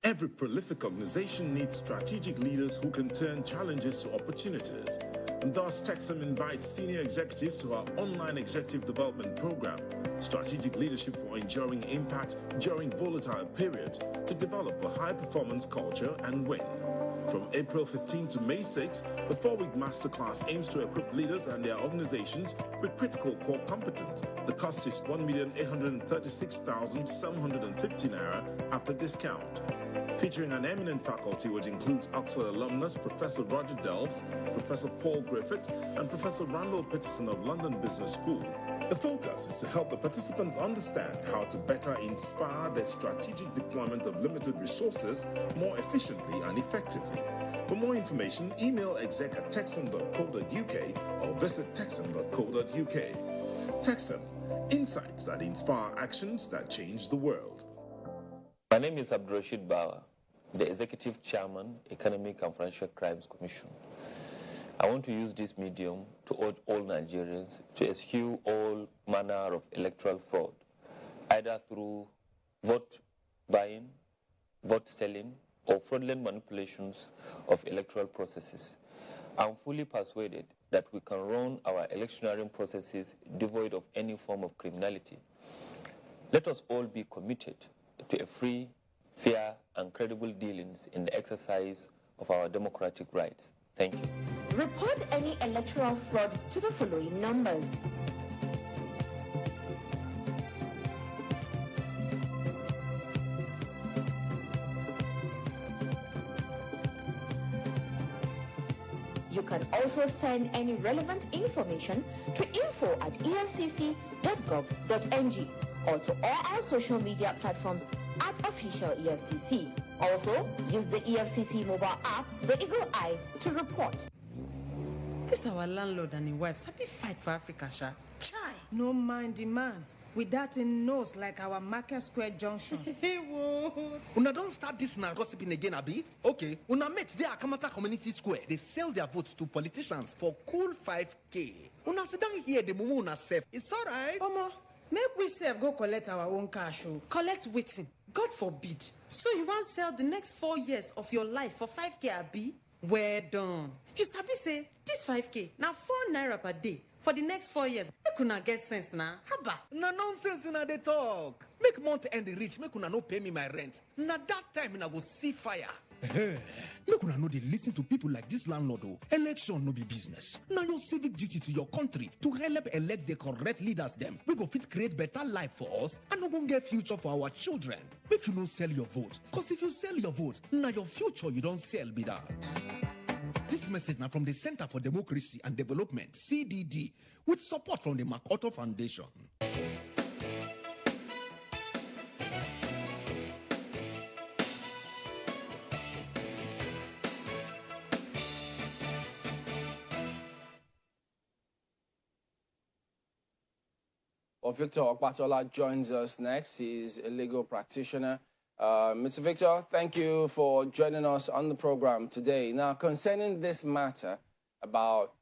Every prolific organization needs strategic leaders who can turn challenges to opportunities. And thus, Texam invites senior executives to our online executive development program, Strategic Leadership for Enduring Impact During Volatile Periods, to develop a high-performance culture and win. From April 15 to May 6, the 4-week masterclass aims to equip leaders and their organizations with critical core competence. The cost is 1,836,750 naira after discount. Featuring an eminent faculty which includes Oxford alumnus Professor Roger Delves, Professor Paul Griffith, and Professor Randall Peterson of London Business School. The focus is to help the participants understand how to better inspire their strategic deployment of limited resources more efficiently and effectively. For more information, email exec@texam.co.uk or visit texam.co.uk. Texam, insights that inspire actions that change the world. My name is Abdurrashid Bawa, the Executive Chairman, Economic and Financial Crimes Commission. I want to use this medium to urge all Nigerians to eschew all manner of electoral fraud, either through vote buying, vote selling, or fraudulent manipulations of electoral processes. I'm fully persuaded that we can run our electioneering processes devoid of any form of criminality. Let us all be committed to a free, fair, and credible dealings in the exercise of our democratic rights. Thank you. Report any electoral fraud to the following numbers: can also send any relevant information to info@efcc.gov.ng or to all our social media platforms at official EFCC. Also, use the EFCC mobile app, the Eagle Eye, to report. This our landlord and his wives happy fight for Africa, Sha. Chai, no mind the man. With that in nose like our Market Square Junction. Una don't start this now gossiping again, Abi. Okay, Una met the Akamata Community Square. They sell their votes to politicians for cool 5K. Una sit down here, the mumu una safe. It's all right. Omo, make we sef go collect our own cash. Collect waiting. God forbid. So you want to sell the next 4 years of your life for 5K, Abi? Well done. You sabi say this 5K now 4 naira per day for the next 4 years. Make una get sense now. Haba. No nonsense in they talk. Make month end the rich. Make una no pay me my rent. Na that time I go see fire. Make una know they listen to people like this landlord. Election no be business. Now your civic duty to your country to help elect the correct leaders. Them we go fit create better life for us and no go get future for our children. Make you no sell your vote. Cause if you sell your vote, now your future you don't sell be that. This message now from the Center for Democracy and Development, CDD, with support from the MacArthur Foundation. Well, Victor Okpatola joins us next. He's a legal practitioner. Mr. Victor, thank you for joining us on the program today. Now, concerning this matter about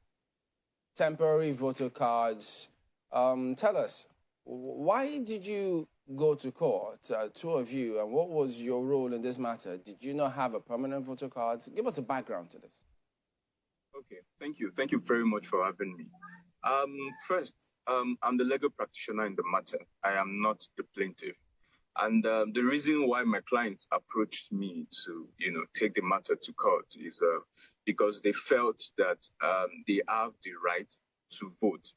temporary voter cards, tell us, why did you go to court, two of you, and what was your role in this matter? Did you not have a permanent voter card? Give us a background to this. Okay, thank you. Thank you very much for having me. First, I'm the legal practitioner in the matter. I am not the plaintiff. And the reason why my clients approached me to, take the matter to court is because they felt that they have the right to vote.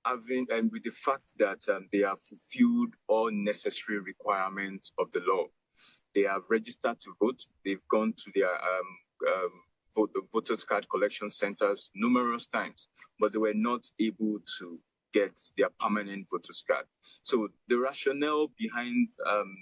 And with the fact that they have fulfilled all necessary requirements of the law. They have registered to vote. They've gone to their voters card collection centers numerous times, but they were not able to get their permanent voters card. So the rationale behind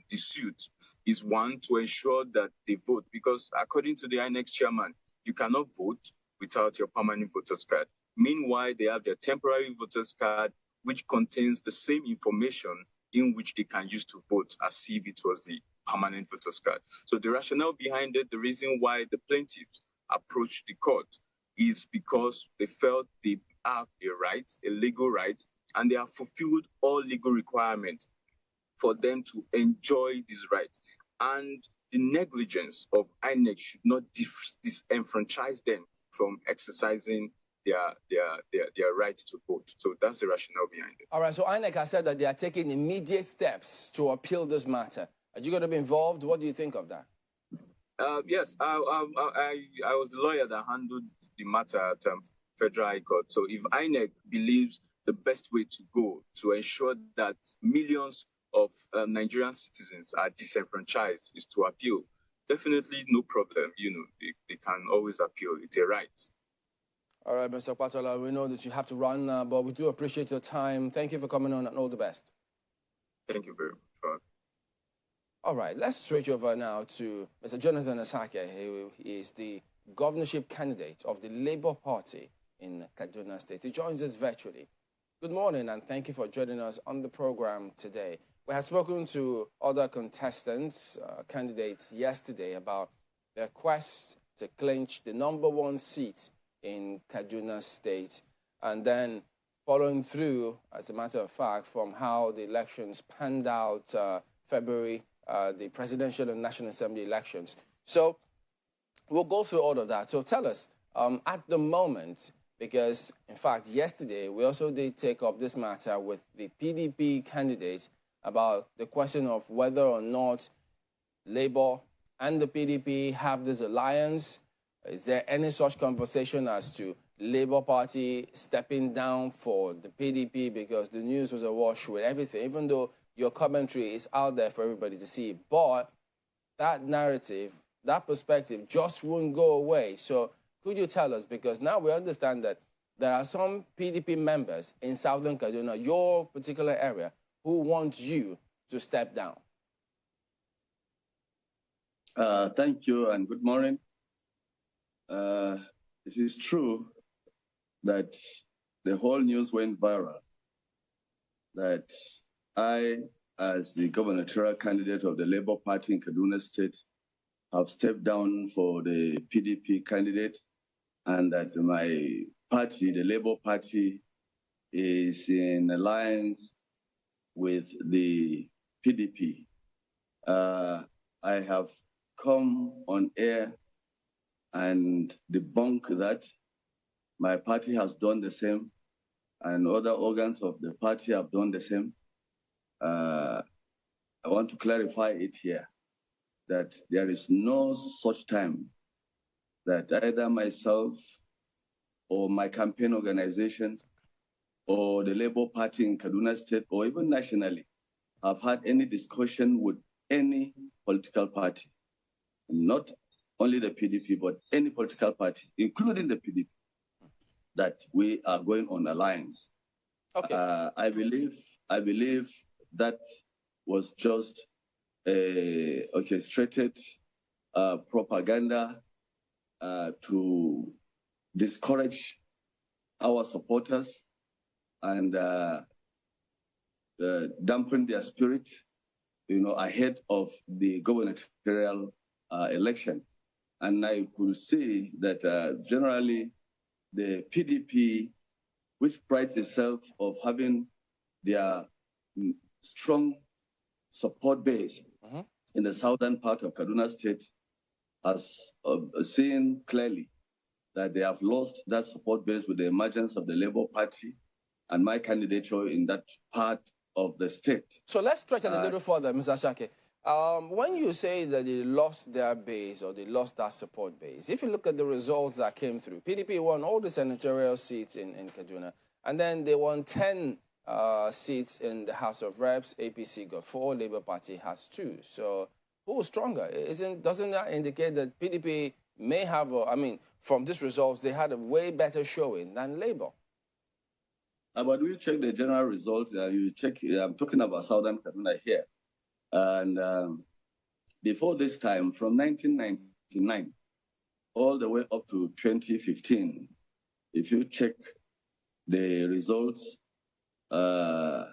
the suit is one, to ensure that they vote, because according to the INEC chairman, you cannot vote without your permanent voters card. Meanwhile, they have their temporary voters card, which contains the same information in which they can use to vote as if it was the permanent voters card. So the rationale behind it, the reason why the plaintiffs approached the court is because they felt they have a right, a legal right, and they have fulfilled all legal requirements for them to enjoy this right. And the negligence of INEC should not disenfranchise them from exercising their right to vote. So that's the rationale behind it. All right, so INEC has said that they are taking immediate steps to appeal this matter. Are you going to be involved? What do you think of that? Yes, I was the lawyer that handled the matter at Federal High Court. So if INEC believes the best way to go to ensure that millions of Nigerian citizens are disenfranchised is to appeal, definitely no problem. They can always appeal. It's a right. All right, Mr. Patola, we know that you have to run, but we do appreciate your time. Thank you for coming on, and all the best. Thank you very much. All right, let's switch over now to Mr. Jonathan Asake, who is the governorship candidate of the Labour Party in Kaduna State. He joins us virtually. Good morning, and thank you for joining us on the program today. We have spoken to other contestants, candidates yesterday about their quest to clinch the #1 seat in Kaduna State, and then following through, as a matter of fact, from how the elections panned out February, the presidential and National Assembly elections. So we'll go through all of that. So tell us, at the moment, because in fact, yesterday, we also did take up this matter with the PDP candidate about the question of whether or not Labour and the PDP have this alliance. Is there any such conversation as to Labour Party stepping down for the PDP, because the news was awash with everything, even though your commentary is out there for everybody to see. But that narrative, that perspective just won't go away. So Could you tell us? Because now we understand that there are some PDP members in Southern Kaduna, your particular area, who want you to step down. Thank you and good morning. It is true that the whole news went viral that I, as the gubernatorial candidate of the Labour Party in Kaduna State, have stepped down for the PDP candidate, and that my party, the Labour Party, is in alliance with the PDP. I have come on air and debunk that. My party has done the same, and other organs of the party have done the same. I want to clarify it here that there is no such time that either myself or my campaign organization or the Labour Party in Kaduna State or even nationally have had any discussion with any political party, not only the PDP, but any political party, including the PDP, that we are going on alliance. Okay. I believe that was just a orchestrated propaganda to discourage our supporters and dampen their spirit, ahead of the gubernatorial election. And I could see that generally the PDP, which prides itself of having their strong support base in the southern part of Kaduna State, has seen clearly that they have lost that support base with the emergence of the Labour Party and my candidature in that part of the state. So let's stretch it a little further, Mr. Ashake. When you say that they lost their base or they lost that support base, if you look at the results that came through, PDP won all the senatorial seats in Kaduna, and then they won 10 seats in the House of Reps. APC got 4, Labour Party has 2. So who's stronger? Doesn't that indicate that PDP may have, from these results, they had a way better showing than Labour? But we check the general results. You check. I'm talking about Southern Kaduna here. And before this time, from 1999 all the way up to 2015, if you check the results, all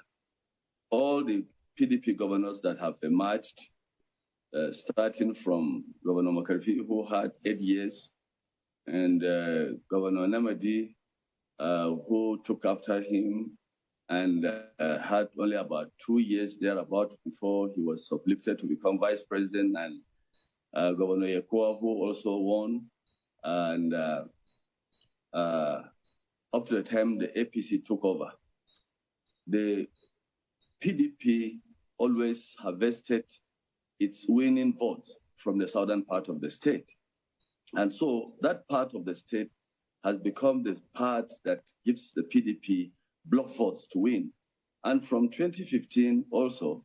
the PDP governors that have emerged, starting from Governor Makarfi, who had 8 years, and Governor Namadi, who took after him and had only about 2 years thereabout before he was uplifted to become vice president, and Governor Yekua, who also won, and up to the time the APC took over. The PDP always harvested its winning votes from the southern part of the state. And so that part of the state has become the part that gives the PDP block votes to win. And from 2015 also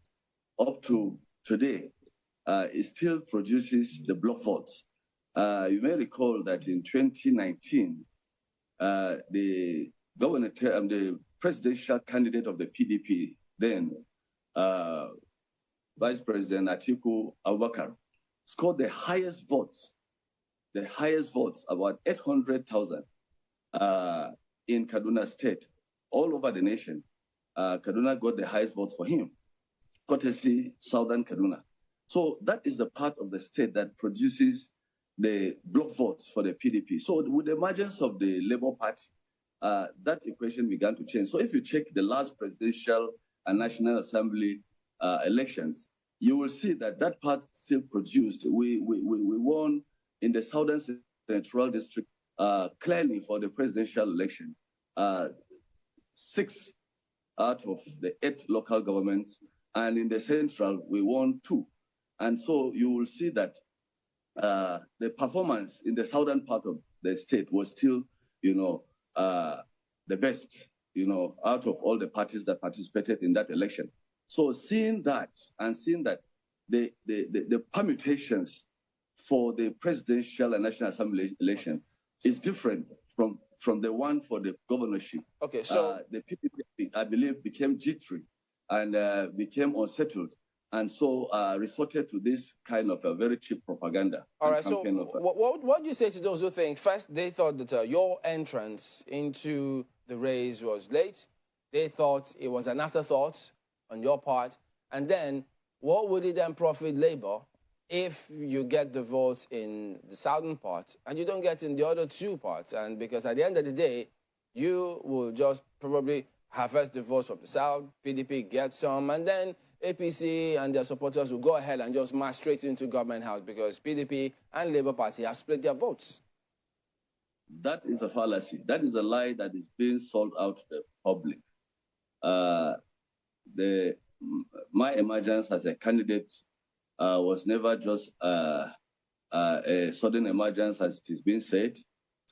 up to today, it still produces the block votes. You may recall that in 2019, the presidential candidate of the PDP then, Vice President Atiku Abubakar, scored the highest votes, about 800,000 in Kaduna State, all over the nation. Kaduna got the highest votes for him, courtesy Southern Kaduna. So that is the part of the state that produces the block votes for the PDP. So with the emergence of the Labour Party, that equation began to change. So if you check the last presidential and National Assembly elections, you will see that that part still produced. We won in the Southern Central District clearly for the presidential election. 6 out of the 8 local governments, and in the central, we won 2. And so you will see that the performance in the southern part of the state was still, the best, out of all the parties that participated in that election. So seeing that and seeing that the permutations for the presidential and National Assembly election is different from the one for the governorship. Okay, so the PDP, I believe, became jittery and became unsettled, and so resorted to this kind of a very cheap propaganda. All right, so what do you say to those who think, first, they thought that your entrance into the race was late, they thought it was an afterthought on your part, and then what would it then profit Labour if you get the votes in the southern part and you don't get in the other two parts? And because at the end of the day, you will just probably harvest the votes from the south, PDP gets some, and then APC and their supporters will go ahead and just march straight into government house because PDP and Labour Party have split their votes. That is a fallacy. That is a lie that is being sold out to the public. My emergence as a candidate was never just a sudden emergence, as it is being said.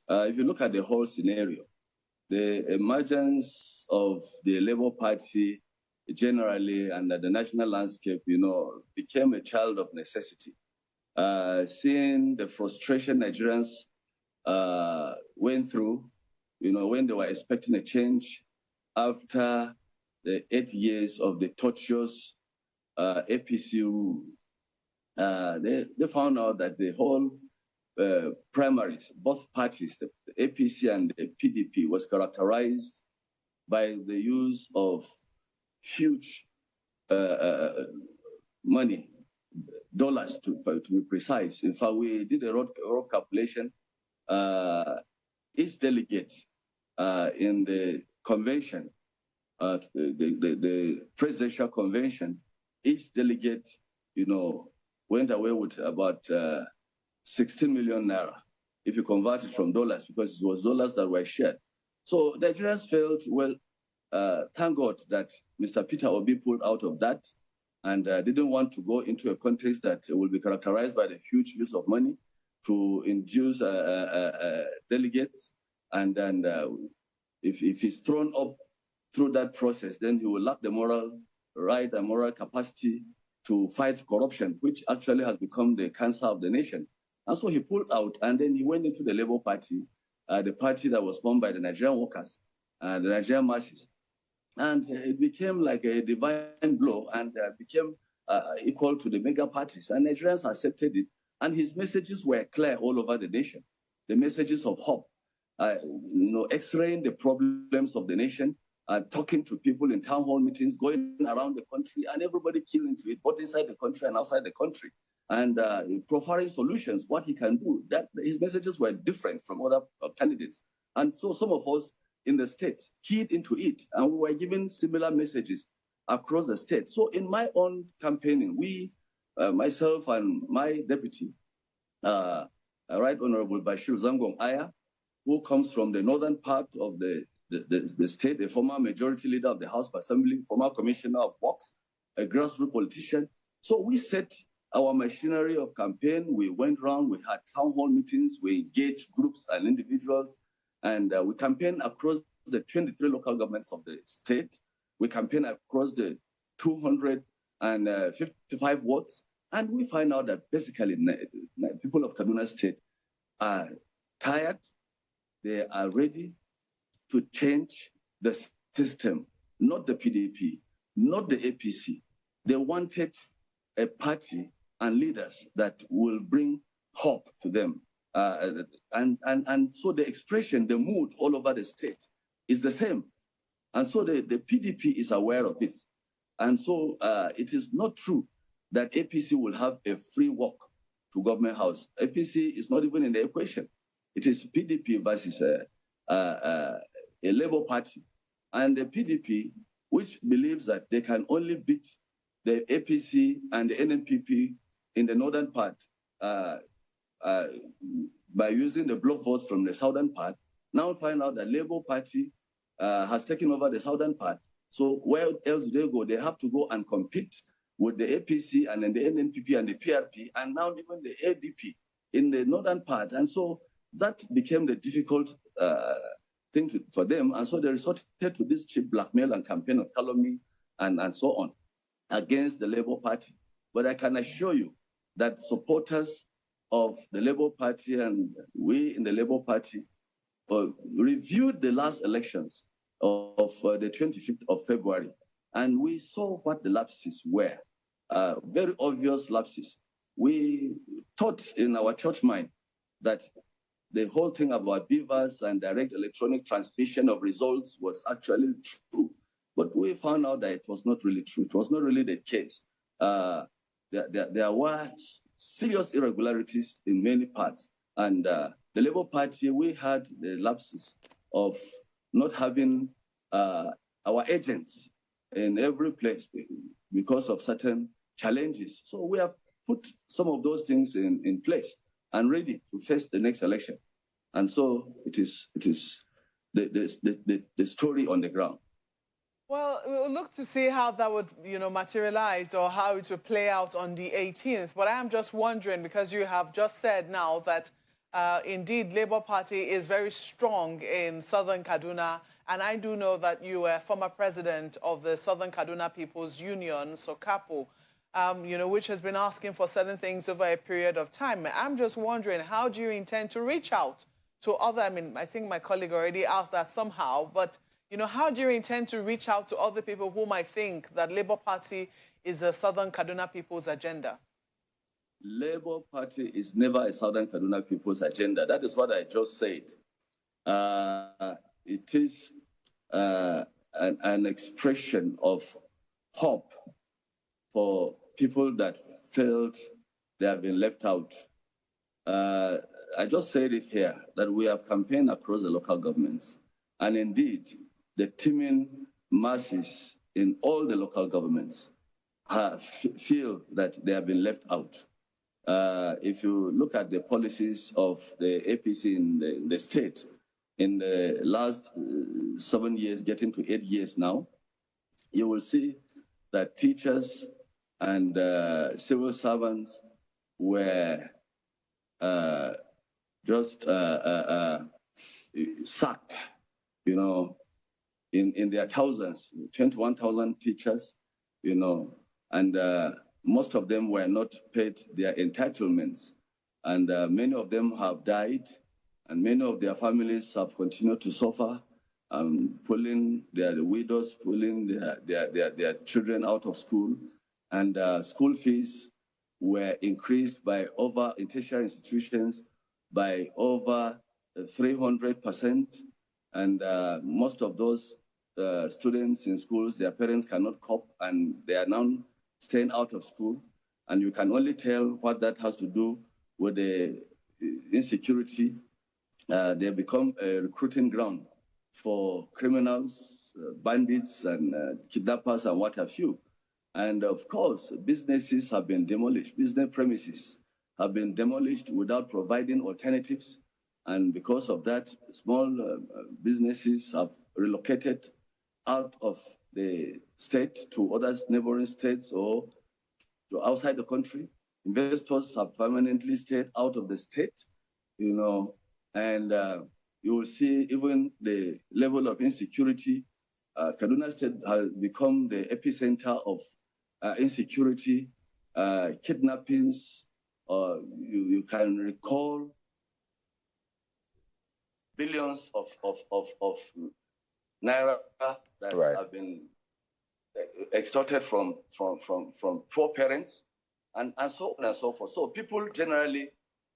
If you look at the whole scenario, the emergence of the Labour Party generally and the national landscape, became a child of necessity. Seeing the frustration Nigerians went through, when they were expecting a change after the 8 years of the tortuous APC rule, they found out that the whole primaries, both parties, the APC and the PDP, was characterized by the use of huge money, dollars to be precise. In fact, we did a rough calculation. Each delegate in the convention, the presidential convention, each delegate, went away with about 16 million naira, if you convert it from dollars, because it was dollars that were shared. So the Nigerians felt, well, thank God that Mr. Peter Obi pulled out of that and didn't want to go into a context that will be characterized by the huge use of money to induce delegates. And then if he's thrown up through that process, then he will lack the moral right and moral capacity to fight corruption, which actually has become the cancer of the nation. And so he pulled out, and then he went into the Labour Party, the party that was formed by the Nigerian workers, the Nigerian masses. And it became like a divine blow and became equal to the mega parties. And Nigerians accepted it. And his messages were clear all over the nation. The messages of hope, x-raying the problems of the nation, talking to people in town hall meetings, going around the country, and everybody keying into it, both inside the country and outside the country, and profiling solutions, what he can do. That his messages were different from other candidates. And so some of us in the states keyed into it, and we were given similar messages across the state. So in my own campaigning, we, myself and my deputy, Right Honorable Bashir Zangong Aya, who comes from the northern part of the state, a former majority leader of the House of Assembly, former commissioner of works, a grassroots politician. So we set our machinery of campaign. We went around, we had town hall meetings, we engaged groups and individuals, and we campaigned across the 23 local governments of the state. We campaigned across the 255 wards, and we find out that basically people of Kaduna State are tired. They are ready to change the system, not the PDP, not the APC. They wanted a party and leaders that will bring hope to them. And so the expression, the mood all over the state is the same. And so the PDP is aware of it. And so it is not true that APC will have a free walk to government house. APC is not even in the equation. It is PDP versus a Labour Party. And the PDP, which believes that they can only beat the APC and the NNPP in the northern part by using the block votes from the southern part, now find out that Labour Party has taken over the southern part. So where else do they go? They have to go and compete with the APC and then the NNPP and the PRP, and now even the ADP in the northern part. And so that became the difficult thing for them. And so they resorted to this cheap blackmail and campaign of calumny and so on against the Labour Party. But I can assure you that supporters of the Labour Party and we in the Labour Party reviewed the last elections of the 25th of February, and we saw what the lapses were, very obvious lapses. We thought in our church mind that the whole thing about beavers and direct electronic transmission of results was actually true. But we found out that it was not really true. It was not really the case. There were serious irregularities in many parts. And the Labour Party, we had the lapses of not having our agents in every place because of certain challenges. So we have put some of those things in place and ready to face the next election. And so it is the story on the ground. Well, we'll look to see how that would, materialize or how it would play out on the 18th. But I am just wondering, because you have just said now that indeed Labour Party is very strong in southern Kaduna, and I do know that you were former president of the Southern Kaduna People's Union, SOCAPO, which has been asking for certain things over a period of time. I'm just wondering, how do you intend to reach out to other, I think my colleague already asked that somehow, but how do you intend to reach out to other people who might think that Labour Party is a Southern Kaduna People's agenda? Labour Party is never a Southern Kaduna People's agenda. That is what I just said. It is an expression of hope for people that felt they have been left out. I just said it here, that we have campaigned across the local governments. And indeed, the teeming masses in all the local governments feel that they have been left out. If you look at the policies of the APC in the state, in the last 7 years, getting to 8 years now, you will see that teachers and civil servants were just sacked, in their thousands, 21,000 teachers, and most of them were not paid their entitlements. And many of them have died, and many of their families have continued to suffer, pulling their widows, pulling their children out of school. And school fees were increased by in tertiary institutions by over 300%. And most of those students in schools, their parents cannot cope, and they are now staying out of school. And you can only tell what that has to do with the insecurity. They become a recruiting ground for criminals, bandits, and kidnappers, and what have you. And of course, businesses have been demolished. Business premises have been demolished without providing alternatives. And because of that, small businesses have relocated out of the state to other neighboring states or to outside the country. Investors have permanently stayed out of the state, and you will see even the level of insecurity. Kaduna State has become the epicenter of insecurity, kidnappings. You can recall billions of naira that have been extorted from poor parents, and so on and so forth. So people generally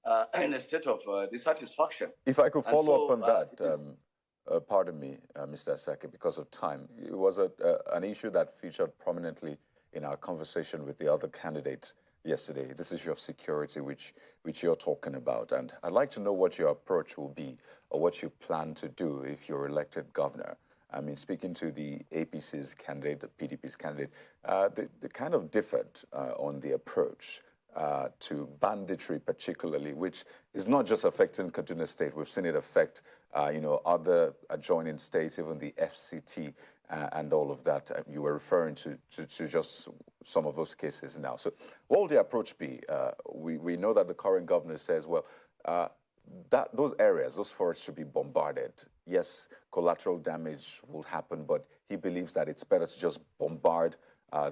are in a state of dissatisfaction. If I could follow up on that, pardon me, Mr. Asake, because of time. It was an issue that featured prominently in our conversation with the other candidates yesterday. This issue of security, which you're talking about. And I'd like to know what your approach will be, or what you plan to do if you're elected governor. Speaking to the APC's candidate, the PDP's candidate, they kind of differed on the approach to banditry particularly, which is not just affecting Kaduna State. We've seen it affect, other adjoining states, even the FCT and all of that. You were referring to just some of those cases now. So what will the approach be? We know that the current governor says, well, those areas, those forests should be bombarded. Yes, collateral damage will happen, but he believes that it's better to just bombard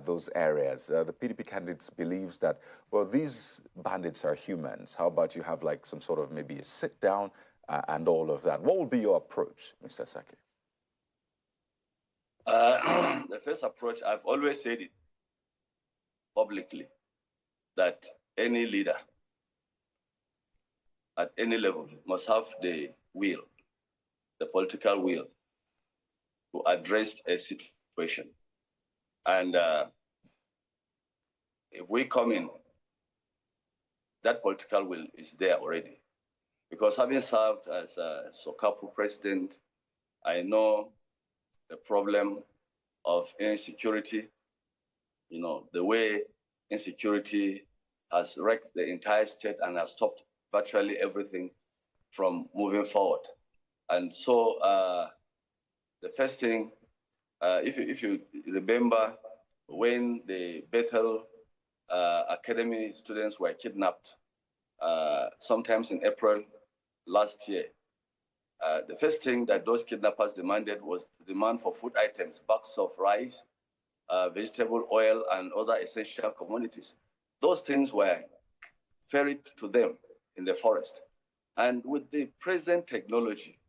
those areas. The PDP candidates believes that, well, these bandits are humans. How about you have like some sort of maybe a sit down and all of that? What would be your approach, Mr. Saki? The first approach, I've always said it publicly, that any leader at any level must have the will, the political will, to address a situation. And if we come in, that political will is there already. Because having served as a Sokapu president, I know the problem of insecurity, you know, the way insecurity has wrecked the entire state and has stopped virtually everything from moving forward. And so the first thing, if you remember when the Bethel Academy students were kidnapped, sometimes in April last year, the first thing that those kidnappers demanded was the demand for food items, bags of rice, vegetable oil, and other essential commodities. Those things were ferried to them in the forest. And with the present technology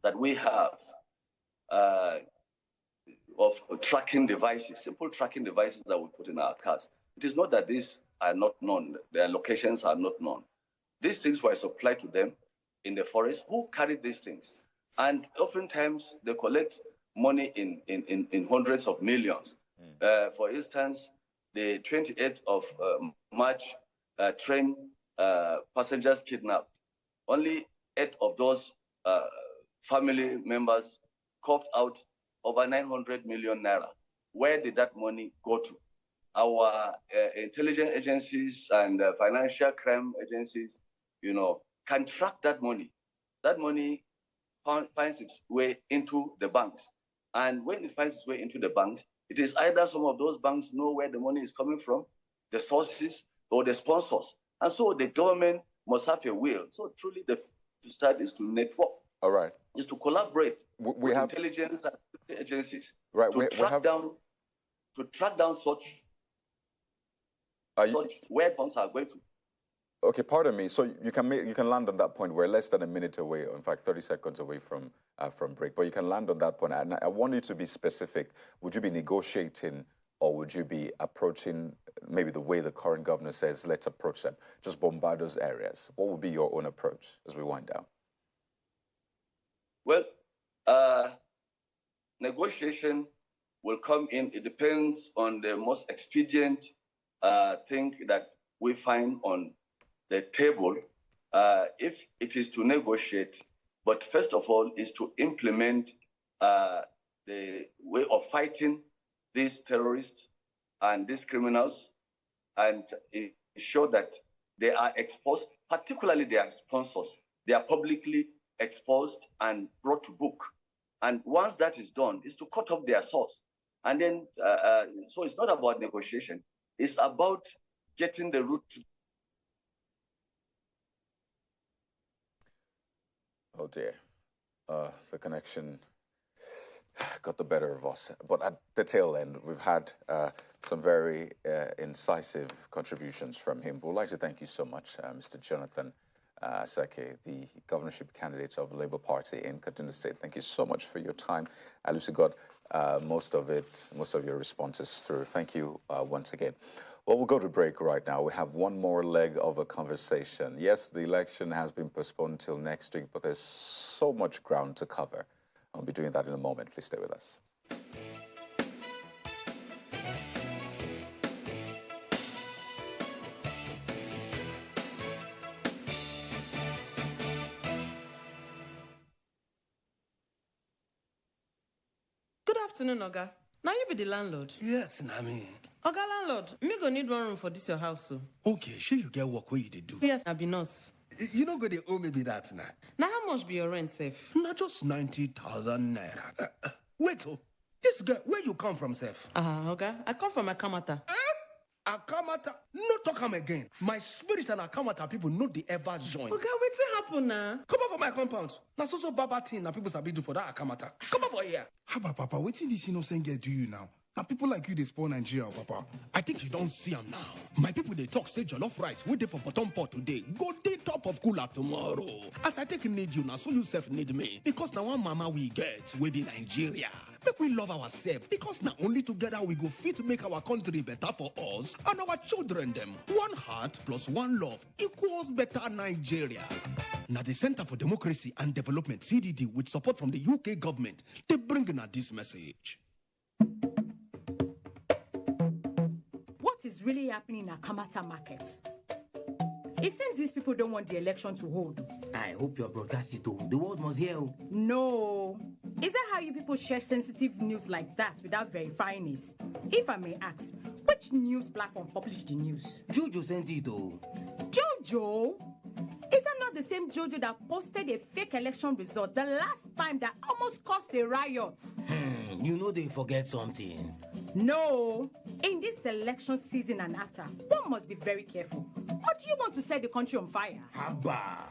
that we have of tracking devices, simple tracking devices that we put in our cars, it is not that these are not known, their locations are not known. These things were supplied to them in the forest. Who carried these things? And oftentimes they collect money in hundreds of millions. For instance, the 28th of March train passengers kidnapped. Only 8 of those family members coughed out over 900 million naira. Where did that money go to? Our intelligence agencies and financial crime agencies, you know, can track that money. That money finds its way into the banks. And when it finds its way into the banks, it is either some of those banks know where the money is coming from, the sources, or the sponsors. And so the government must have a will. So truly the start is to network. All right. Is to collaborate we with have intelligence agencies. Right. To track down such where funds are going to. Okay, pardon me. So you can land on that point. We're less than a minute away, in fact, 30 seconds away from break. But you can land on that point. And I want you to be specific. Would you be negotiating, or would you be approaching maybe the way the current governor says, let's approach them, just bombard those areas? What would be your own approach as we wind down? Well, negotiation will come in. It depends on the most expedient thing that we find on the table. If it is to negotiate, but first of all is to implement the way of fighting these terrorists and these criminals, and ensure that they are exposed, particularly their sponsors. They are publicly exposed and brought to book. And once that is done, is to cut off their source. And then, so it's not about negotiation. It's about getting the root. Oh dear, the connection got the better of us. But at the tail end, we've had some very incisive contributions from him. We'd like to thank you so much, Mr. Jonathan Seke, the governorship candidate of the Labour Party in Kaduna State. Thank you so much for your time. I literally got most of your responses through. Thank you once again. Well, we'll go to break right now. We have one more leg of a conversation. Yes, the election has been postponed until next week, but there's so much ground to cover. I'll be doing that in a moment. Please stay with us. Good afternoon, Oga. Now you be the landlord. Yes, Nami. Oga landlord, me go need one room for this your house, so. Okay, sure you get work where you dey do. Yes, I be nurse. You know go they owe me be that now. Now how much be your rent, Sef? Not just 90,000 naira. Wait, this guy, where you come from, Sef? Oga, I come from Akamata. Akamata? No talk am again. My spirit and Akamata people no they ever join. Oga, wetin happen now? Come over my compound. Na so baba thing na people sabi do for that Akamata. Come over here. Haba, Papa, wetin this innocent girl do you now? Now people like you, they spoil Nigeria, Papa. I think you don't see them now. My people, they talk, say jollof rice. We dey for bottom pot today. Go day top of cooler tomorrow. As I take need you now, so you self need me. Because now one mama we get, we be Nigeria. Make we love ourselves. Because now only together we go fit to make our country better for us and our children them. One heart plus one love equals better Nigeria. Now the Center for Democracy and Development, CDD, with support from the UK government, they bring in this message. What is really happening in Akamata markets? It seems these people don't want the election to hold. I hope your broadcast it. The world must hear. No. Is that how you people share sensitive news like that without verifying it? If I may ask, which news platform published the news? Jojo sent it. Jojo? Is that not the same Jojo that posted a fake election result the last time that almost caused a riot? You know they forget something. No. In this election season and after, one must be very careful. Or do you want to set the country on fire? Haba.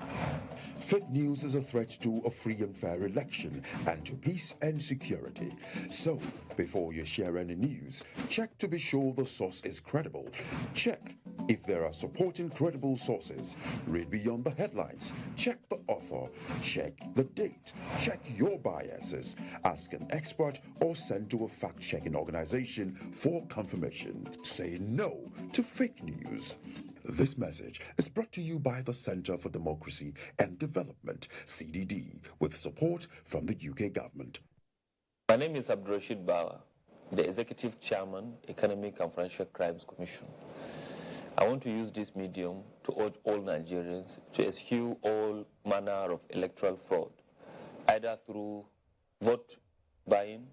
Fake news is a threat to a free and fair election and to peace and security. So, before you share any news, check to be sure the source is credible. Check if there are supporting credible sources. Read beyond the headlines. Check the author. Check the date. Check your biases. Ask an expert or send to a fact-checking organization for confirmation. Say no to fake news. This message is brought to you by the Center for Democracy and Development, CDD, with support from the UK government. My name is Abdurrashid Bawa, the Executive Chairman, Economic and Financial Crimes Commission. I want to use this medium to urge all Nigerians to eschew all manner of electoral fraud, either through vote buying,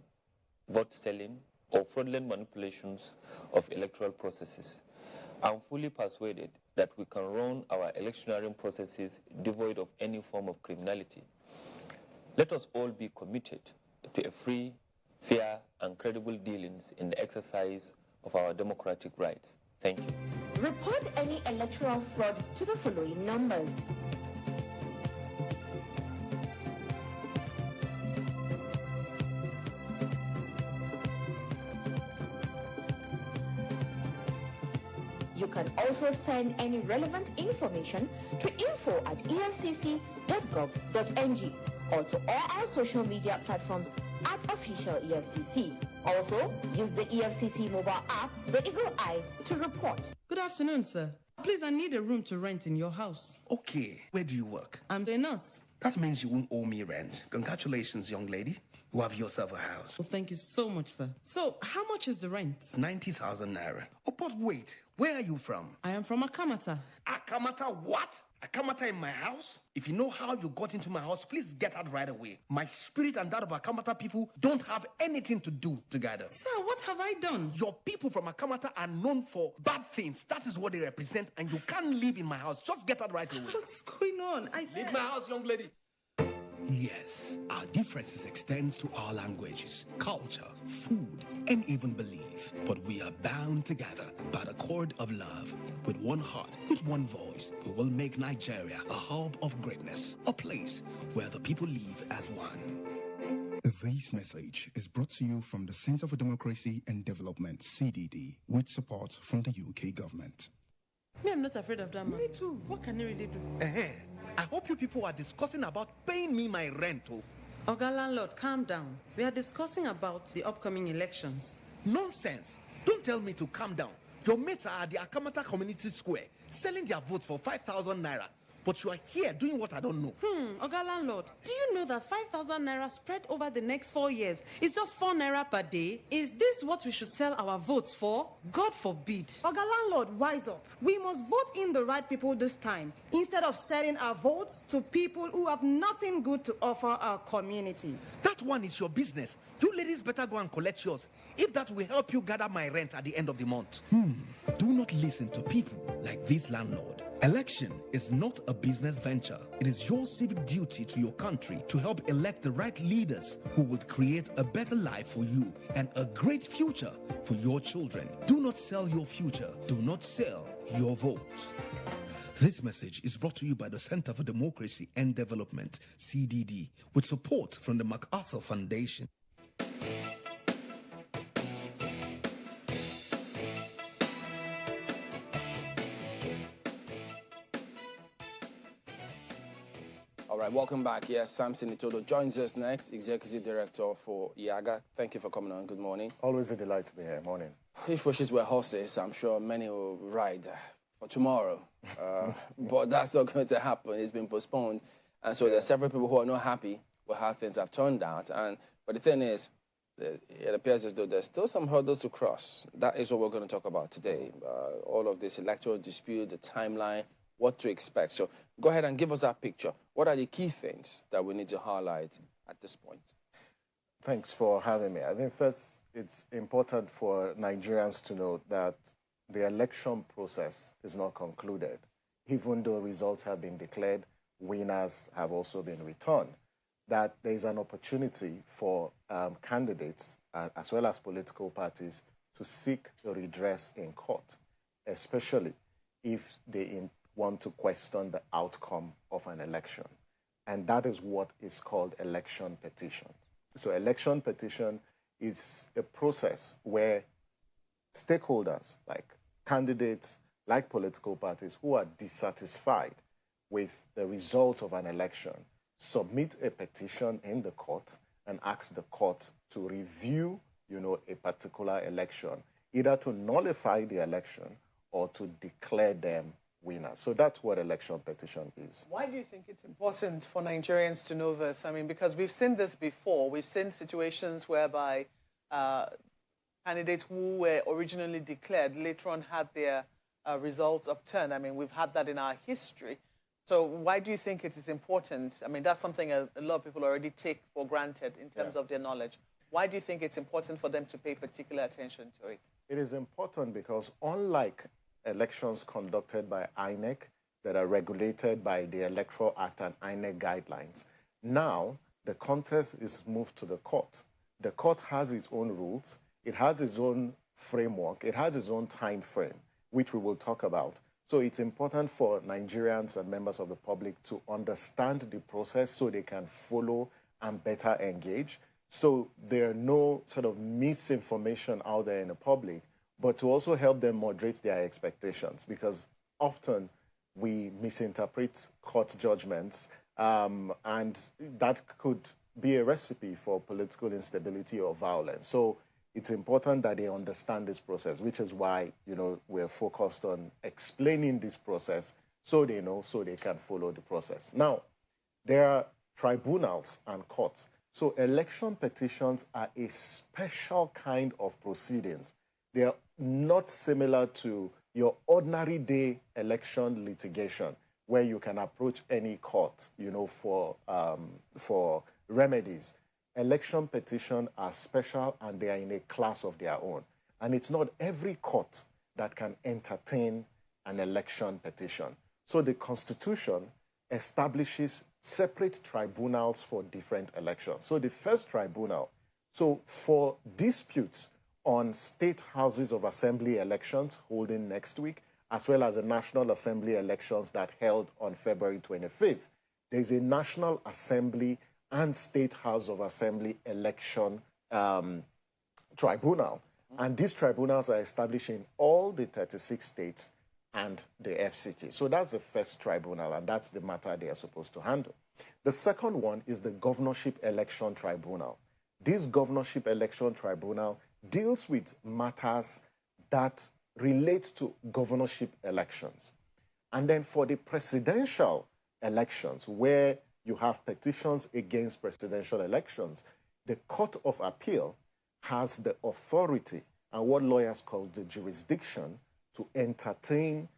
vote selling, or fraudulent manipulations of electoral processes. I'm fully persuaded that we can run our electioneering processes devoid of any form of criminality. Let us all be committed to a free, fair, and credible dealings in the exercise of our democratic rights. Thank you. Report any electoral fraud to the following numbers. You can also send any relevant information to info@efcc.gov.ng or to all our social media platforms at official EFCC. Also, use the EFCC mobile app, the Eagle Eye, to report. Good afternoon, sir. Please, I need a room to rent in your house. Okay, where do you work? I'm the nurse. That means you won't owe me rent. Congratulations, young lady. You have yourself a house. Well, thank you so much, sir. So, how much is the rent? 90,000 naira. Oh, but wait, where are you from? I am from Akamata. Akamata what? Akamata in my house? If you know how you got into my house, please get out right away. My spirit and that of Akamata people don't have anything to do together. Sir, what have I done? Your people from Akamata are known for bad things. That is what they represent, and you can't live in my house. Just get out right away. What's going on? Leave my house, young lady. Yes, our differences extend to our languages, culture, food, and even belief. But we are bound together by the cord of love. With one heart, with one voice, we will make Nigeria a hub of greatness, a place where the people live as one. This message is brought to you from the Center for Democracy and Development, CDD, with support from the UK government. Me, I'm not afraid of that man. Me too. What can he really do? I hope you people are discussing about paying me my rent. Oga landlord, calm down. We are discussing about the upcoming elections. Nonsense. Don't tell me to calm down. Your mates are at the Akamata Community Square selling their votes for 5,000 naira. But you are here doing what I don't know. Oga landlord, do you know that 5,000 naira spread over the next 4 years is just 4 naira per day? Is this what we should sell our votes for? God forbid. Oga landlord, wise up. We must vote in the right people this time, instead of selling our votes to people who have nothing good to offer our community. That one is your business. You ladies better go and collect yours, if that will help you gather my rent at the end of the month. Do not listen to people like this landlord. Election is not a business venture. It is your civic duty to your country to help elect the right leaders who will create a better life for you and a great future for your children. Do not sell your future. Do not sell your vote. This message is brought to you by the Center for Democracy and Development, CDD, with support from the MacArthur Foundation. All right, welcome back. Yes, Samson Itodo joins us next, Executive Director for IAGA. Thank you for coming on. Good morning. Always a delight to be here. Morning. If wishes were horses, I'm sure many will ride for tomorrow. But that's not going to happen. It's been postponed. And so there are several people who are not happy with how things have turned out. But the thing is, it appears as though there's still some hurdles to cross. That is what we're going to talk about today. All of this electoral dispute, the timeline, what to expect. So go ahead and give us that picture. What are the key things that we need to highlight at this point? Thanks for having me. I think first it's important for Nigerians to know that the election process is not concluded. Even though results have been declared, winners have also been returned. That there is an opportunity for candidates as well as political parties to seek a redress in court, especially if they want to question the outcome of an election. And that is what is called election petition. So election petition is a process where stakeholders, like candidates, like political parties who are dissatisfied with the result of an election, submit a petition in the court and ask the court to review, a particular election, either to nullify the election or to declare them winners. So that's what election petition is. Why do you think it's important for Nigerians to know this? I mean, because we've seen this before. We've seen situations whereby candidates who were originally declared later on had their results upturned. I mean, we've had that in our history. So why do you think it is important? I mean, that's something a lot of people already take for granted in terms of their knowledge. Why do you think it's important for them to pay particular attention to it? It is important because unlike elections conducted by INEC that are regulated by the Electoral Act and INEC guidelines, now the contest is moved to the court. The court has its own rules, it has its own framework, it has its own time frame, which we will talk about. So it's important for Nigerians and members of the public to understand the process so they can follow and better engage. So there are no sort of misinformation out there in the public, but to also help them moderate their expectations, because often we misinterpret court judgments, and that could be a recipe for political instability or violence. So it's important that they understand this process, which is why, we're focused on explaining this process so they know, so they can follow the process. Now, there are tribunals and courts. So election petitions are a special kind of proceedings. They are not similar to your ordinary day election litigation, where you can approach any court, for remedies. Election petitions are special and they are in a class of their own. And it's not every court that can entertain an election petition. So the Constitution establishes separate tribunals for different elections. So the first tribunal, so for disputes on state houses of assembly elections holding next week, as well as the National Assembly elections that held on February 25th, there's a National Assembly and State House of Assembly election tribunal. And these tribunals are established in all the 36 states and the FCT. So that's the first tribunal, and that's the matter they are supposed to handle. The second one is the Governorship Election Tribunal. This Governorship Election Tribunal deals with matters that relate to governorship elections. And then for the presidential elections, where you have petitions against presidential elections, the Court of Appeal has the authority and what lawyers call the jurisdiction to entertain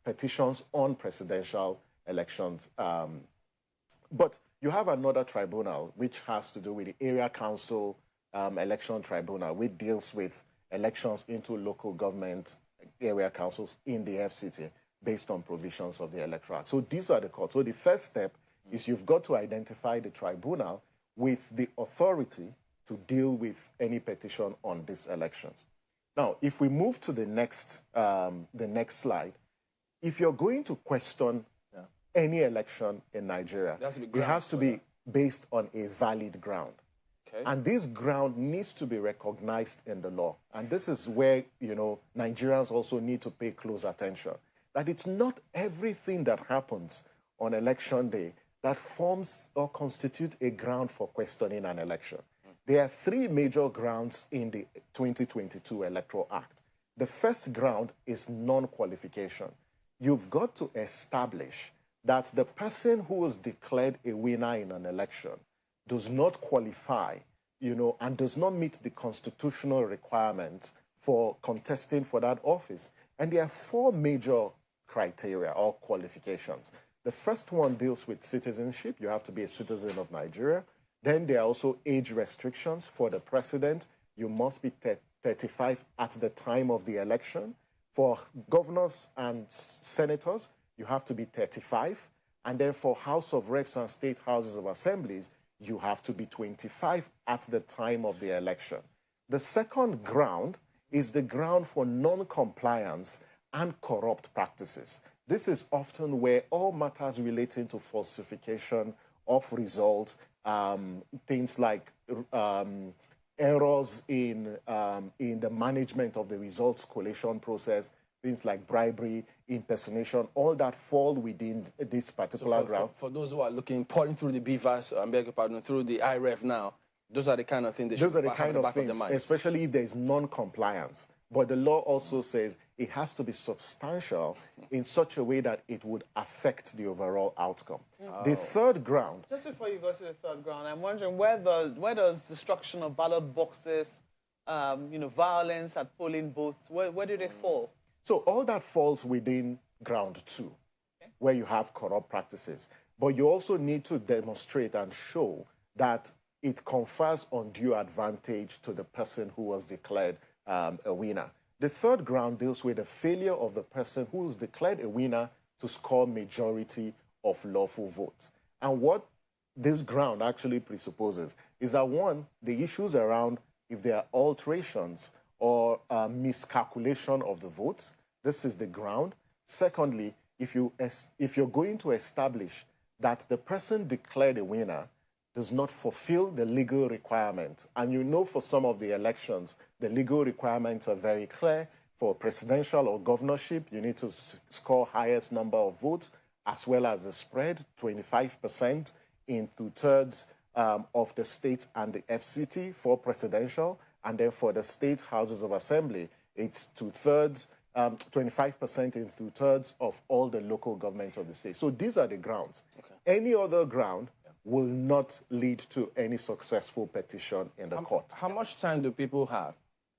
petitions on presidential elections. But you have another tribunal which has to do with the Area Council Election Tribunal, which deals with elections into local government area councils in the FCT based on provisions of the Electoral Act. So these are the courts. So the first step is you've got to identify the tribunal with the authority to deal with any petition on these elections. Now, if we move to the next slide, if you're going to question any election in Nigeria, it has to be based on a valid ground. Okay. And this ground needs to be recognized in the law. And this is where, Nigerians also need to pay close attention. That it's not everything that happens on election day that forms or constitute a ground for questioning an election. There are three major grounds in the 2022 Electoral Act. The first ground is non-qualification. You've got to establish that the person who is declared a winner in an election does not qualify, and does not meet the constitutional requirements for contesting for that office. And there are four major criteria or qualifications. The first one deals with citizenship. You have to be a citizen of Nigeria. Then there are also age restrictions for the president. You must be 35 at the time of the election. For governors and senators, you have to be 35. And then for House of Reps and State Houses of Assemblies, you have to be 25 at the time of the election. The second ground is the ground for non-compliance and corrupt practices. This is often where all matters relating to falsification of results, things like errors in the management of the results collation process, things like bribery, impersonation, all that fall within this particular ground. For those who are pouring through the BVAS, I beg your pardon, through the IREF now, those are the kind of things they should have at the back of their minds. Especially if there is non-compliance. But the law also says it has to be substantial in such a way that it would affect the overall outcome. Oh. The third ground... Just before you go to the third ground, I'm wondering where does destruction of ballot boxes, violence at polling booths, where do they fall? So all that falls within ground 2, where you have corrupt practices. But you also need to demonstrate and show that it confers undue advantage to the person who was declared a winner. The third ground deals with the failure of the person who is declared a winner to score majority of lawful votes. And what this ground actually presupposes is that, one, the issues around if there are alterations or miscalculation of the votes, this is the ground. Secondly, if you're going to establish that the person declared a winner does not fulfill the legal requirements, and for some of the elections, the legal requirements are very clear. For presidential or governorship, you need to score highest number of votes, as well as the spread, 25% in 2/3 of the state and the FCT for presidential, and then for the state houses of assembly, it's 2/3, 25% in 2/3 of all the local governments of the state. So these are the grounds. Okay. Any other ground will not lead to any successful petition in the court. How much time do people have?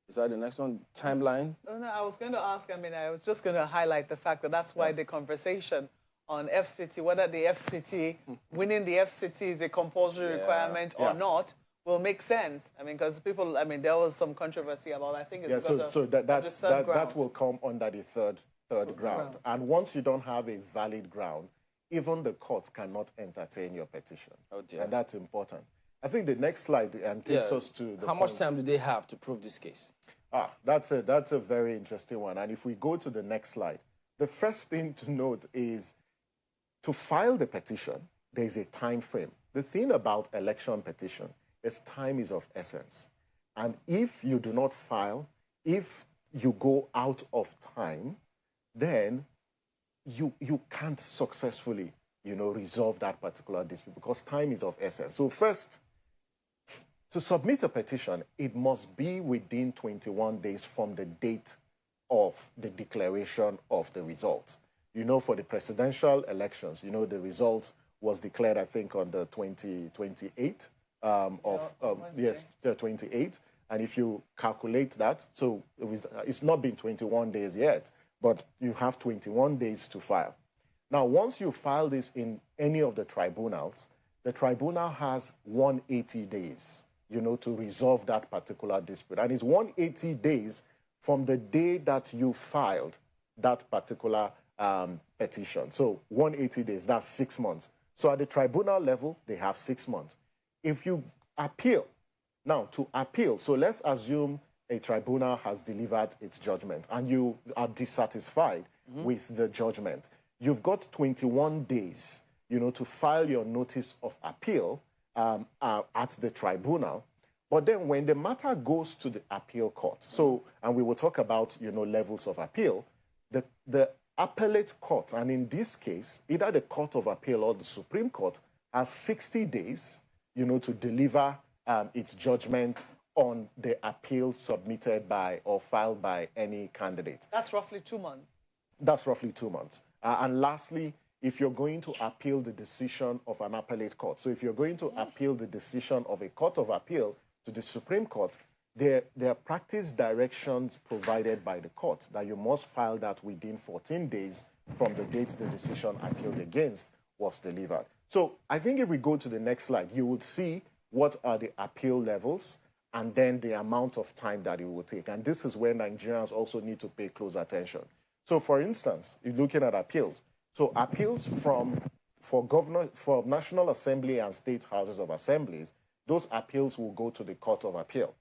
Is that the next one? Timeline? No, I was going to ask, I was just going to highlight the fact that that's why the conversation on FCT, whether the FCT, winning the FCT is a compulsory requirement or not, will make sense. Because people, there was some controversy about, I think it's because of that will come under the third ground. And once you don't have a valid ground, even the court cannot entertain your petition. Oh dear. And that's important. I think the next slide takes us to the How much time do they have to prove this case? That's a very interesting one. And if we go to the next slide, the first thing to note is to file the petition, there's a time frame. The thing about election petition is time is of essence. And if you do not file, if you go out of time, then you can't successfully, resolve that particular dispute because time is of essence. So first, to submit a petition, it must be within 21 days from the date of the declaration of the results. For the presidential elections, the results was declared, I think, on the 28th the 28th. And if you calculate that, so it's not been 21 days yet, but you have 21 days to file. Now, once you file this in any of the tribunals, the tribunal has 180 days, to resolve that particular dispute. And it's 180 days from the day that you filed that particular petition. So 180 days, that's 6 months. So at the tribunal level, they have 6 months. If you appeal, now to appeal, so let's assume a tribunal has delivered its judgment and you are dissatisfied with the judgment. You've got 21 days, to file your notice of appeal at the tribunal. But then when the matter goes to the appeal court, and we will talk about, levels of appeal, the appellate court, and in this case, either the Court of Appeal or the Supreme Court, has 60 days, to deliver its judgment on the appeal submitted by or filed by any candidate. That's roughly 2 months. That's roughly 2 months. And lastly, if you're going to appeal the decision of an appellate court, so if you're going to appeal the decision of a court of appeal to the Supreme Court, there are practice directions provided by the court that you must file that within 14 days from the date the decision appealed against was delivered. So I think if we go to the next slide, you would see what are the appeal levels and then the amount of time that it will take. And this is where Nigerians also need to pay close attention. So for instance, if looking at appeals, so appeals for National Assembly and State Houses of Assemblies, those appeals will go to the Court of Appeal.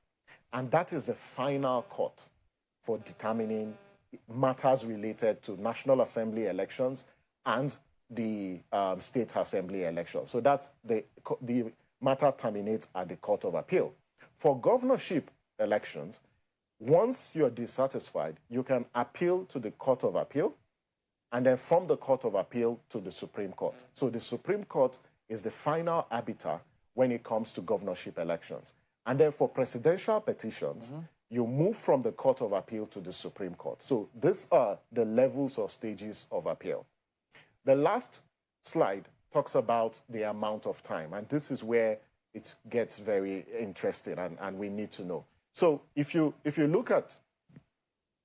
And that is the final court for determining matters related to National Assembly elections and the State Assembly elections. So that's the matter terminates at the Court of Appeal. For governorship elections, once you're dissatisfied, you can appeal to the Court of Appeal, and then from the Court of Appeal to the Supreme Court. So the Supreme Court is the final arbiter when it comes to governorship elections. And then for presidential petitions, you move from the Court of Appeal to the Supreme Court. So these are the levels or stages of appeal. The last slide talks about the amount of time, and this is where it gets very interesting and we need to know. So if you look at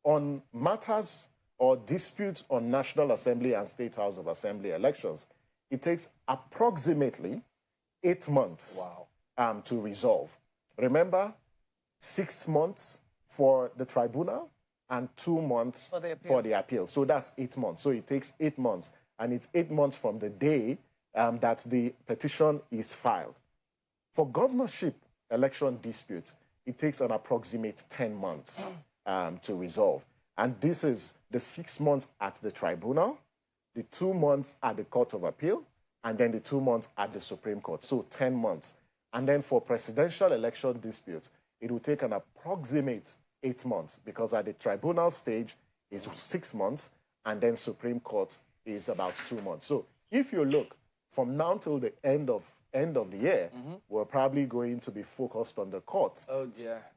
on matters or disputes on National Assembly and State House of Assembly elections, it takes approximately 8 months to resolve. Remember, 6 months for the tribunal and 2 months for the appeal. So that's 8 months. So it takes 8 months, and it's 8 months from the day that the petition is filed. For governorship election disputes, it takes an approximate 10 months to resolve. And this is the 6 months at the tribunal, the 2 months at the Court of Appeal, and then the 2 months at the Supreme Court. So 10 months. And then for presidential election disputes, it will take an approximate 8 months, because at the tribunal stage is 6 months, and then Supreme Court is about 2 months. So if you look from now till the end of the year, we're probably going to be focused on the courts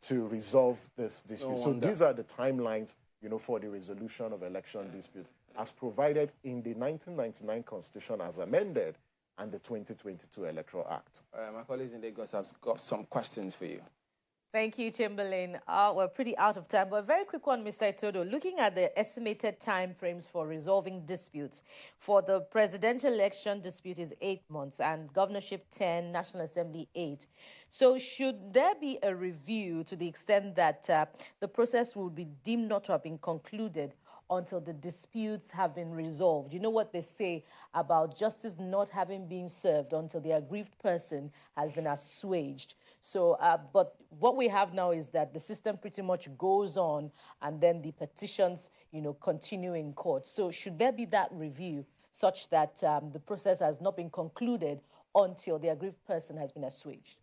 to resolve this dispute. So these are the timelines, for the resolution of election disputes, as provided in the 1999 Constitution as amended and the 2022 Electoral Act. My colleagues in Lagos have got some questions for you. Thank you, Chamberlain. We're pretty out of time, but a very quick one, Mr. Itodo. Looking at the estimated time frames for resolving disputes, for the presidential election dispute is 8 months, and governorship 10, National Assembly 8. So should there be a review to the extent that the process will be deemed not to have been concluded until the disputes have been resolved? You know what they say about justice not having been served until the aggrieved person has been assuaged. So, but what we have now is that the system pretty much goes on, and then the petitions, continue in court. So should there be that review such that the process has not been concluded until the aggrieved person has been assuaged?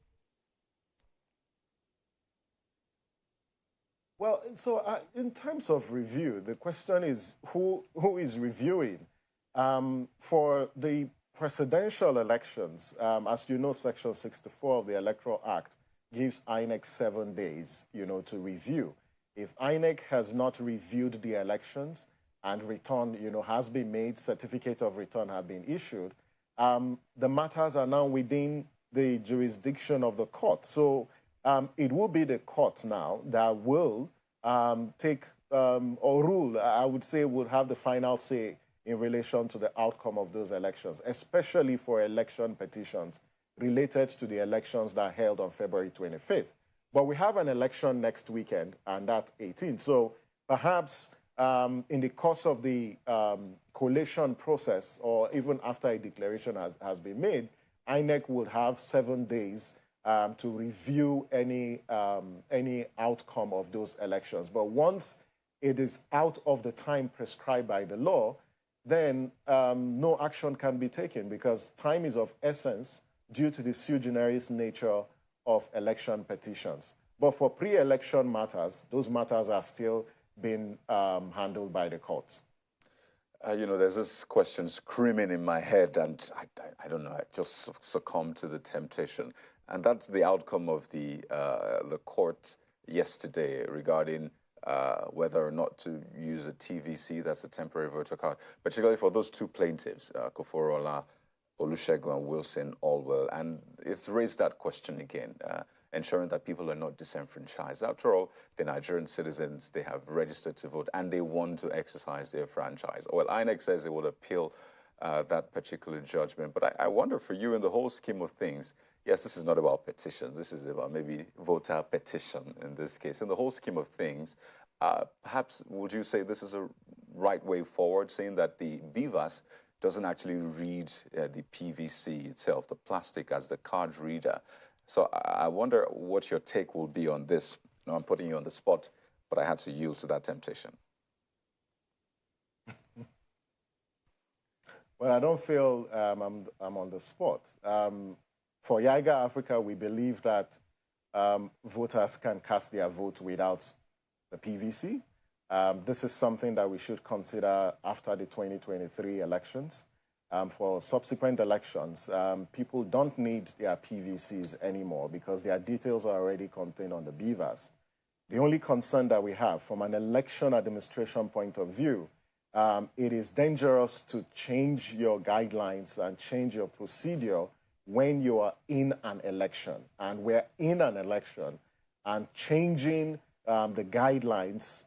Well, so in terms of review, the question is who is reviewing? For the presidential elections, as you know, Section 64 of the Electoral Act gives INEC 7 days, to review. If INEC has not reviewed the elections and return, has been made, certificate of return have been issued, the matters are now within the jurisdiction of the court. So it will be the court now that will take or rule, I would say, will have the final say in relation to the outcome of those elections, especially for election petitions related to the elections that are held on February 25th. But we have an election next weekend, and that's 18th. So perhaps in the course of the collation process, or even after a declaration has been made, INEC will have 7 days to review any outcome of those elections. But once it is out of the time prescribed by the law, then no action can be taken, because time is of essence due to the sui generis nature of election petitions. But for pre-election matters, those matters are still being handled by the courts. You know, there's this question screaming in my head, and I don't know, I just succumbed to the temptation. And that's the outcome of the court yesterday regarding whether or not to use a TVC, that's a temporary voter card, particularly for those two plaintiffs, Koforola, Olusegun, and Wilson Allwell. And it's raised that question again, ensuring that people are not disenfranchised. After all, the Nigerian citizens, they have registered to vote and they want to exercise their franchise. Well, INEC says they will appeal that particular judgment. But I wonder, for you, in the whole scheme of things, yes, this is not about petitions. This is about maybe voter petition in this case. In the whole scheme of things, perhaps would you say this is a right way forward, saying that the BVAS doesn't actually read the PVC itself, the plastic, as the card reader? So I wonder what your take will be on this. Now, I'm putting you on the spot, but I had to yield to that temptation. Well, I don't feel I'm on the spot. For Yiga Africa, we believe that voters can cast their vote without the PVC. This is something that we should consider after the 2023 elections. For subsequent elections, people don't need their PVCs anymore because their details are already contained on the BVAS. The only concern that we have from an election administration point of view, it is dangerous to change your guidelines and change your procedure when you are in an election. And we're in an election, and changing the guidelines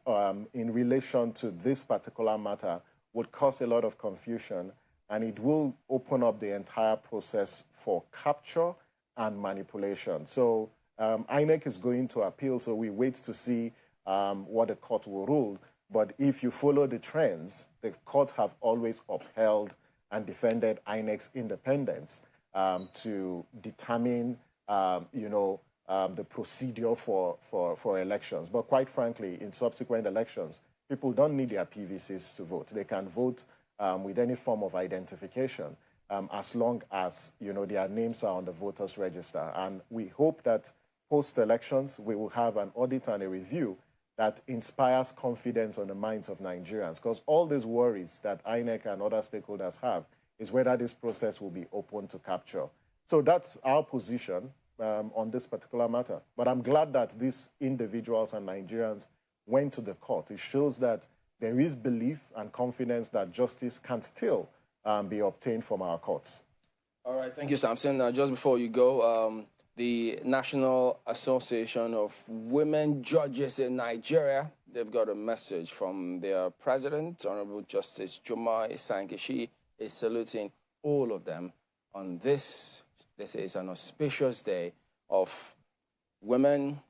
in relation to this particular matter would cause a lot of confusion, and it will open up the entire process for capture and manipulation. So INEC is going to appeal, so we wait to see what the court will rule. But if you follow the trends, the courts have always upheld and defended INEC's independence to determine, the procedure for elections. But quite frankly, in subsequent elections, people don't need their PVCs to vote. They can vote with any form of identification as long as, their names are on the voters' register. And we hope that post-elections, we will have an audit and a review that inspires confidence on the minds of Nigerians. Because all these worries that INEC and other stakeholders have is whether this process will be open to capture. So that's our position on this particular matter. But I'm glad that these individuals and Nigerians went to the court. It shows that there is belief and confidence that justice can still be obtained from our courts. All right, thank you, Samson. Just before you go, the National Association of Women Judges in Nigeria, they've got a message from their president, Honorable Justice Juma Isangishi, is saluting all of them on this. This is an auspicious day of women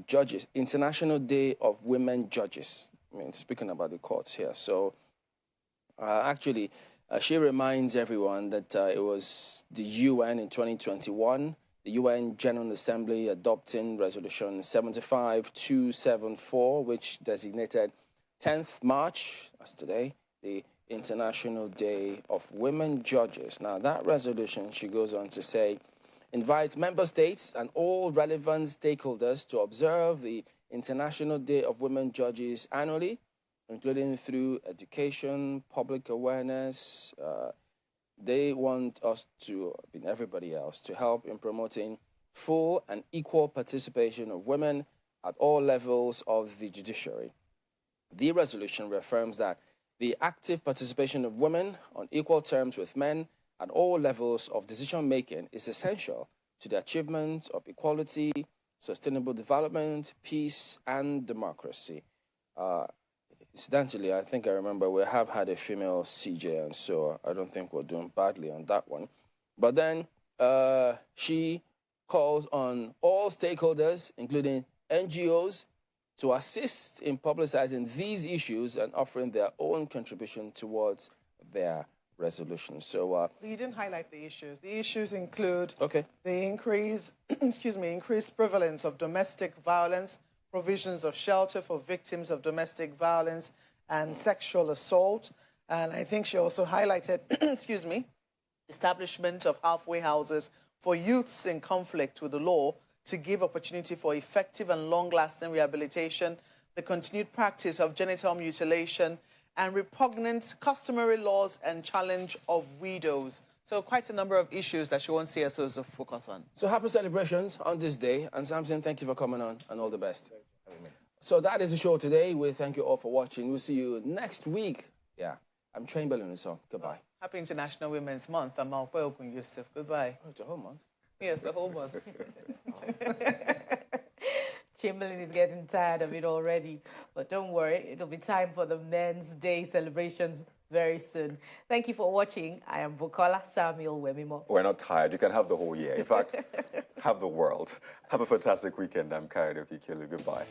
judges, International Day of Women Judges. I mean, speaking about the courts here. So she reminds everyone that it was the UN in 2021, the UN General Assembly adopting Resolution 75274, which designated 10th March, that's today, the International Day of Women Judges. Now, that resolution, she goes on to say, invites member states and all relevant stakeholders to observe the International Day of Women Judges annually, including through education, public awareness. They want us to, everybody else, to help in promoting full and equal participation of women at all levels of the judiciary. The resolution reaffirms that the active participation of women on equal terms with men at all levels of decision-making is essential to the achievement of equality, sustainable development, peace, and democracy. Incidentally, I think I remember we have had a female CJ, and so I don't think we're doing badly on that one. But then she calls on all stakeholders, including NGOs, to assist in publicizing these issues and offering their own contribution towards their resolution. So you didn't highlight the issues. The issues include the increased prevalence of domestic violence, provisions of shelter for victims of domestic violence and sexual assault. And I think she also highlighted, establishment of halfway houses for youths in conflict with the law to give opportunity for effective and long-lasting rehabilitation, the continued practice of genital mutilation, and repugnant customary laws and challenge of widows. So quite a number of issues that she wants CSOs to focus on. So happy celebrations on this day. And Samson, thank you for coming on, and all the best. So that is the show today. We thank you all for watching. We'll see you next week. Yeah, I'm Chamberlain, so goodbye. Happy International Women's Month. I'm Malkwe Okun Yusuf. Goodbye. Oh, it's a whole month. Yes, the whole month. Chamberlain is getting tired of it already. But don't worry, it'll be time for the Men's Day celebrations very soon. Thank you for watching. I am Bukola Samuel Wemimo. We're not tired. You can have the whole year. In fact, have the world. Have a fantastic weekend. I'm Kayode Okikelu. Goodbye.